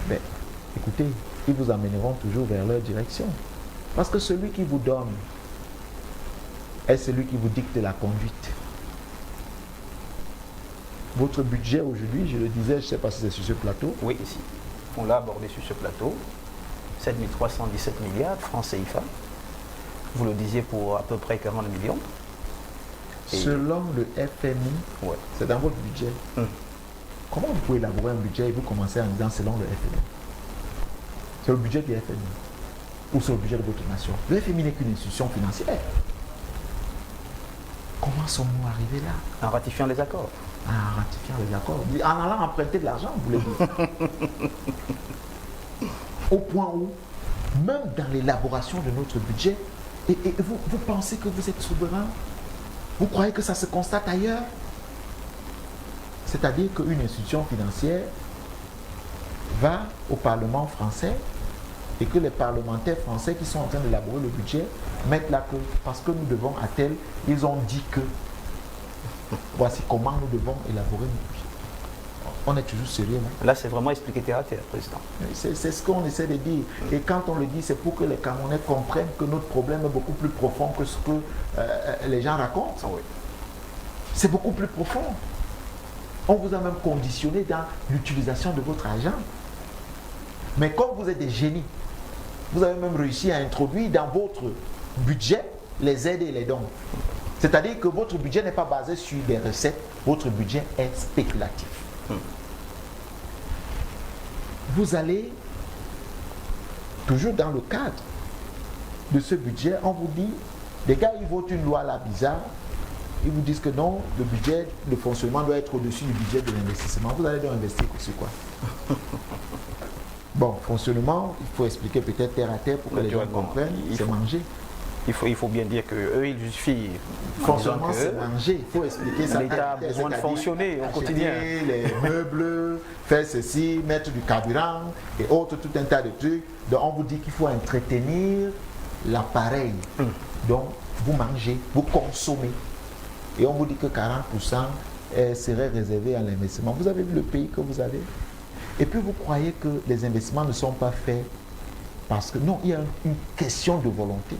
Mais écoutez, ils vous amèneront toujours vers leur direction. Parce que celui qui vous donne est celui qui vous dicte la conduite. Votre budget aujourd'hui, je le disais, je ne sais pas si c'est sur ce plateau. Oui, ici. On l'a abordé sur ce plateau. 7 317 milliards francs CFA. Vous le disiez pour à peu près 40 millions. Et selon le FMI, ouais. C'est dans votre budget. Comment vous pouvez élaborer un budget et vous commencez en disant selon le FMI? C'est le budget du FMI ou c'est le budget de votre nation? Le FMI n'est qu'une institution financière. Comment sommes-nous arrivés là? En ratifiant les accords. En ratifiant les accords. En allant emprunter de l'argent, vous voulez dire. Au point où, même dans l'élaboration de notre budget, et vous pensez que vous êtes souverain? Vous croyez que ça se constate ailleurs? C'est-à-dire qu'une institution financière va au Parlement français et que les parlementaires français qui sont en train d'élaborer le budget mettent là que, parce que nous devons à tel, ils ont dit que voici comment nous devons élaborer notre budget. On est toujours sérieux, non? Là, c'est vraiment expliqué terre à terre, Président. C'est ce qu'on essaie de dire. Et quand on le dit, c'est pour que les Camerounais comprennent que notre problème est beaucoup plus profond que ce que les gens racontent. Oui. C'est beaucoup plus profond. On vous a même conditionné dans l'utilisation de votre argent. Mais comme vous êtes des génies, vous avez même réussi à introduire dans votre budget les aides et les dons. C'est-à-dire que votre budget n'est pas basé sur des recettes, votre budget est spéculatif. Vous allez, toujours dans le cadre de ce budget, on vous dit, les gars, ils votent une loi là bizarre, ils vous disent que non, le budget de fonctionnement doit être au-dessus du budget de l'investissement. Vous allez donc investir sur quoi? Bon, fonctionnement, il faut expliquer peut-être terre à terre pour que les gens comprennent, c'est manger. Il faut bien dire qu'eux, ils justifient. Fonctionnement, c'est manger. Il faut expliquer ça. L'État a besoin de fonctionner au quotidien. Les meubles, faire ceci, mettre du carburant et autres, tout un tas de trucs. Donc, on vous dit qu'il faut entretenir l'appareil. Donc, vous mangez, vous consommez. Et on vous dit que 40% serait réservé à l'investissement. Vous avez vu le pays que vous avez? Et puis, vous croyez que les investissements ne sont pas faits parce que non, il y a une question de volonté.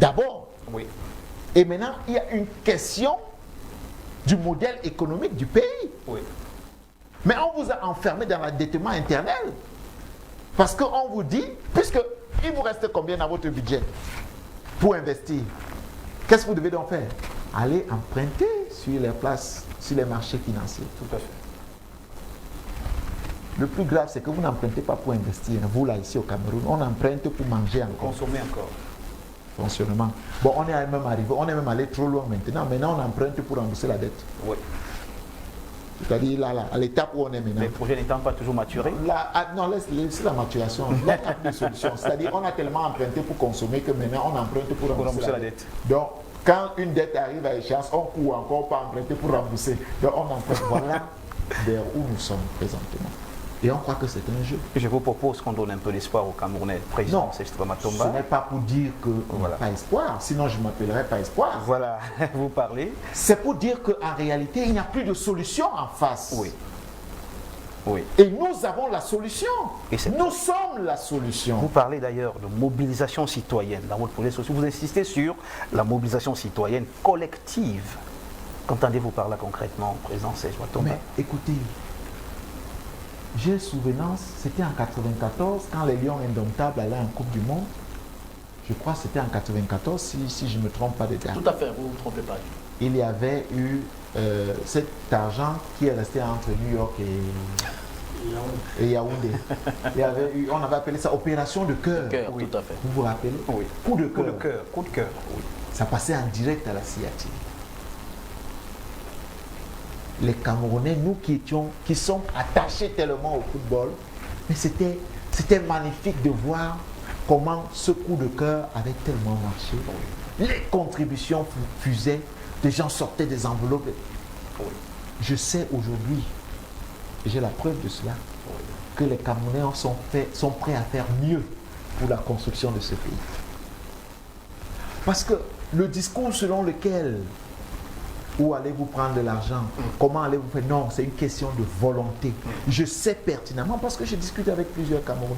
D'abord, oui. Et maintenant, il y a une question du modèle économique du pays. Oui. Mais on vous a enfermé dans l'endettement internel. Parce qu'on vous dit, puisque il vous reste combien dans votre budget pour investir? Qu'est-ce que vous devez donc faire? Aller emprunter sur les places, sur les marchés financiers. Tout à fait. Le plus grave, c'est que vous n'empruntez pas pour investir. Vous, là, ici au Cameroun, on emprunte pour manger encore. Consommer encore. Fonctionnement. Bon, on est même arrivé, on est même allé trop loin maintenant. Maintenant, on emprunte pour rembourser la dette. Oui. C'est-à-dire là, à l'étape où on est maintenant. Les projets n'étant pas toujours maturés. Là, non, laisse la maturation. Là, il y a plus de solution. C'est-à-dire on a tellement emprunté pour consommer que maintenant, on emprunte pour rembourser la dette. Donc, Quand une dette arrive à échéance, on court encore pas emprunter pour rembourser. Donc on emprunte. Voilà vers où nous sommes présentement. Et on croit que c'est un jeu. Je vous propose qu'on donne un peu d'espoir au Camerounais. Président Sexto Matomba. Ce n'est pas pour dire qu'on n'a pas espoir, sinon je ne m'appellerais pas espoir. Voilà, vous parlez. C'est pour dire qu'en réalité, il n'y a plus de solution en face. Oui. Oui. Et nous avons la solution. Nous sommes la solution. Vous parlez d'ailleurs de mobilisation citoyenne dans votre projet social. Vous insistez sur la mobilisation citoyenne collective. Qu'entendez-vous par là concrètement, président Sexto Matomba? Mais écoutez, j'ai souvenance, c'était en 94, quand les Lions Indomptables allaient en Coupe du Monde. Je crois que c'était en 94, si je ne me trompe pas de date. Tout à fait, vous ne vous trompez pas. Il y avait eu cet argent qui est resté entre New York et Yaoundé. Il y avait eu, on avait appelé ça opération de cœur. Oui. Tout à fait. Vous vous rappelez? Oui. Coup de cœur. Coup de cœur. Oui. Ça passait en direct à la CIATI. Les Camerounais, nous qui sommes attachés tellement au football, mais c'était magnifique de voir comment ce coup de cœur avait tellement marché. Les contributions fusaient, des gens sortaient des enveloppes. Je sais aujourd'hui, j'ai la preuve de cela, que les Camerounais sont prêts à faire mieux pour la construction de ce pays. Parce que le discours selon lequel où allez-vous prendre de l'argent, comment allez-vous faire, non, c'est une question de volonté. Je sais pertinemment parce que je discute avec plusieurs Camerounais.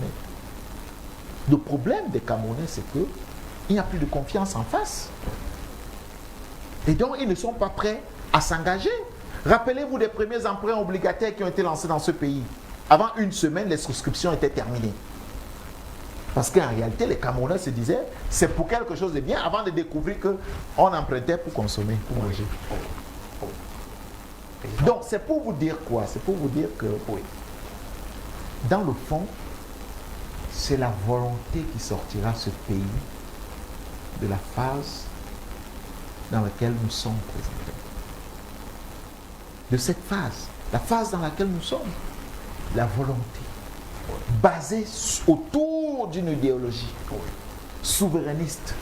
Le problème des Camerounais, c'est qu'il n'y a plus de confiance en face. Et donc, ils ne sont pas prêts à s'engager. Rappelez-vous des premiers emprunts obligataires qui ont été lancés dans ce pays. Avant une semaine, les souscriptions étaient terminées. Parce qu'en réalité, les Camerounais se disaient, c'est pour quelque chose de bien, avant de découvrir qu'on empruntait pour consommer, pour manger. Donc, c'est pour vous dire quoi? C'est pour vous dire que, dans le fond, c'est la volonté qui sortira ce pays de la phase dans laquelle nous sommes présentés. De cette phase, la phase dans laquelle nous sommes, la volonté, basée autour d'une idéologie souverainiste.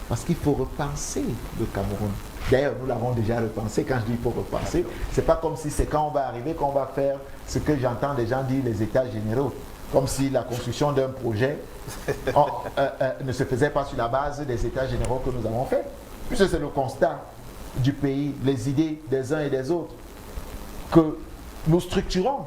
Parce qu'il faut repenser le Cameroun. D'ailleurs, nous l'avons déjà repensé. Quand je dis il faut repenser, c'est pas comme si c'est quand on va arriver qu'on va faire ce que j'entends des gens dire les états généraux. Comme si la construction d'un projet ne se faisait pas sur la base des états généraux que nous avons faits. Puisque c'est le constat du pays, les idées des uns et des autres, que nous structurons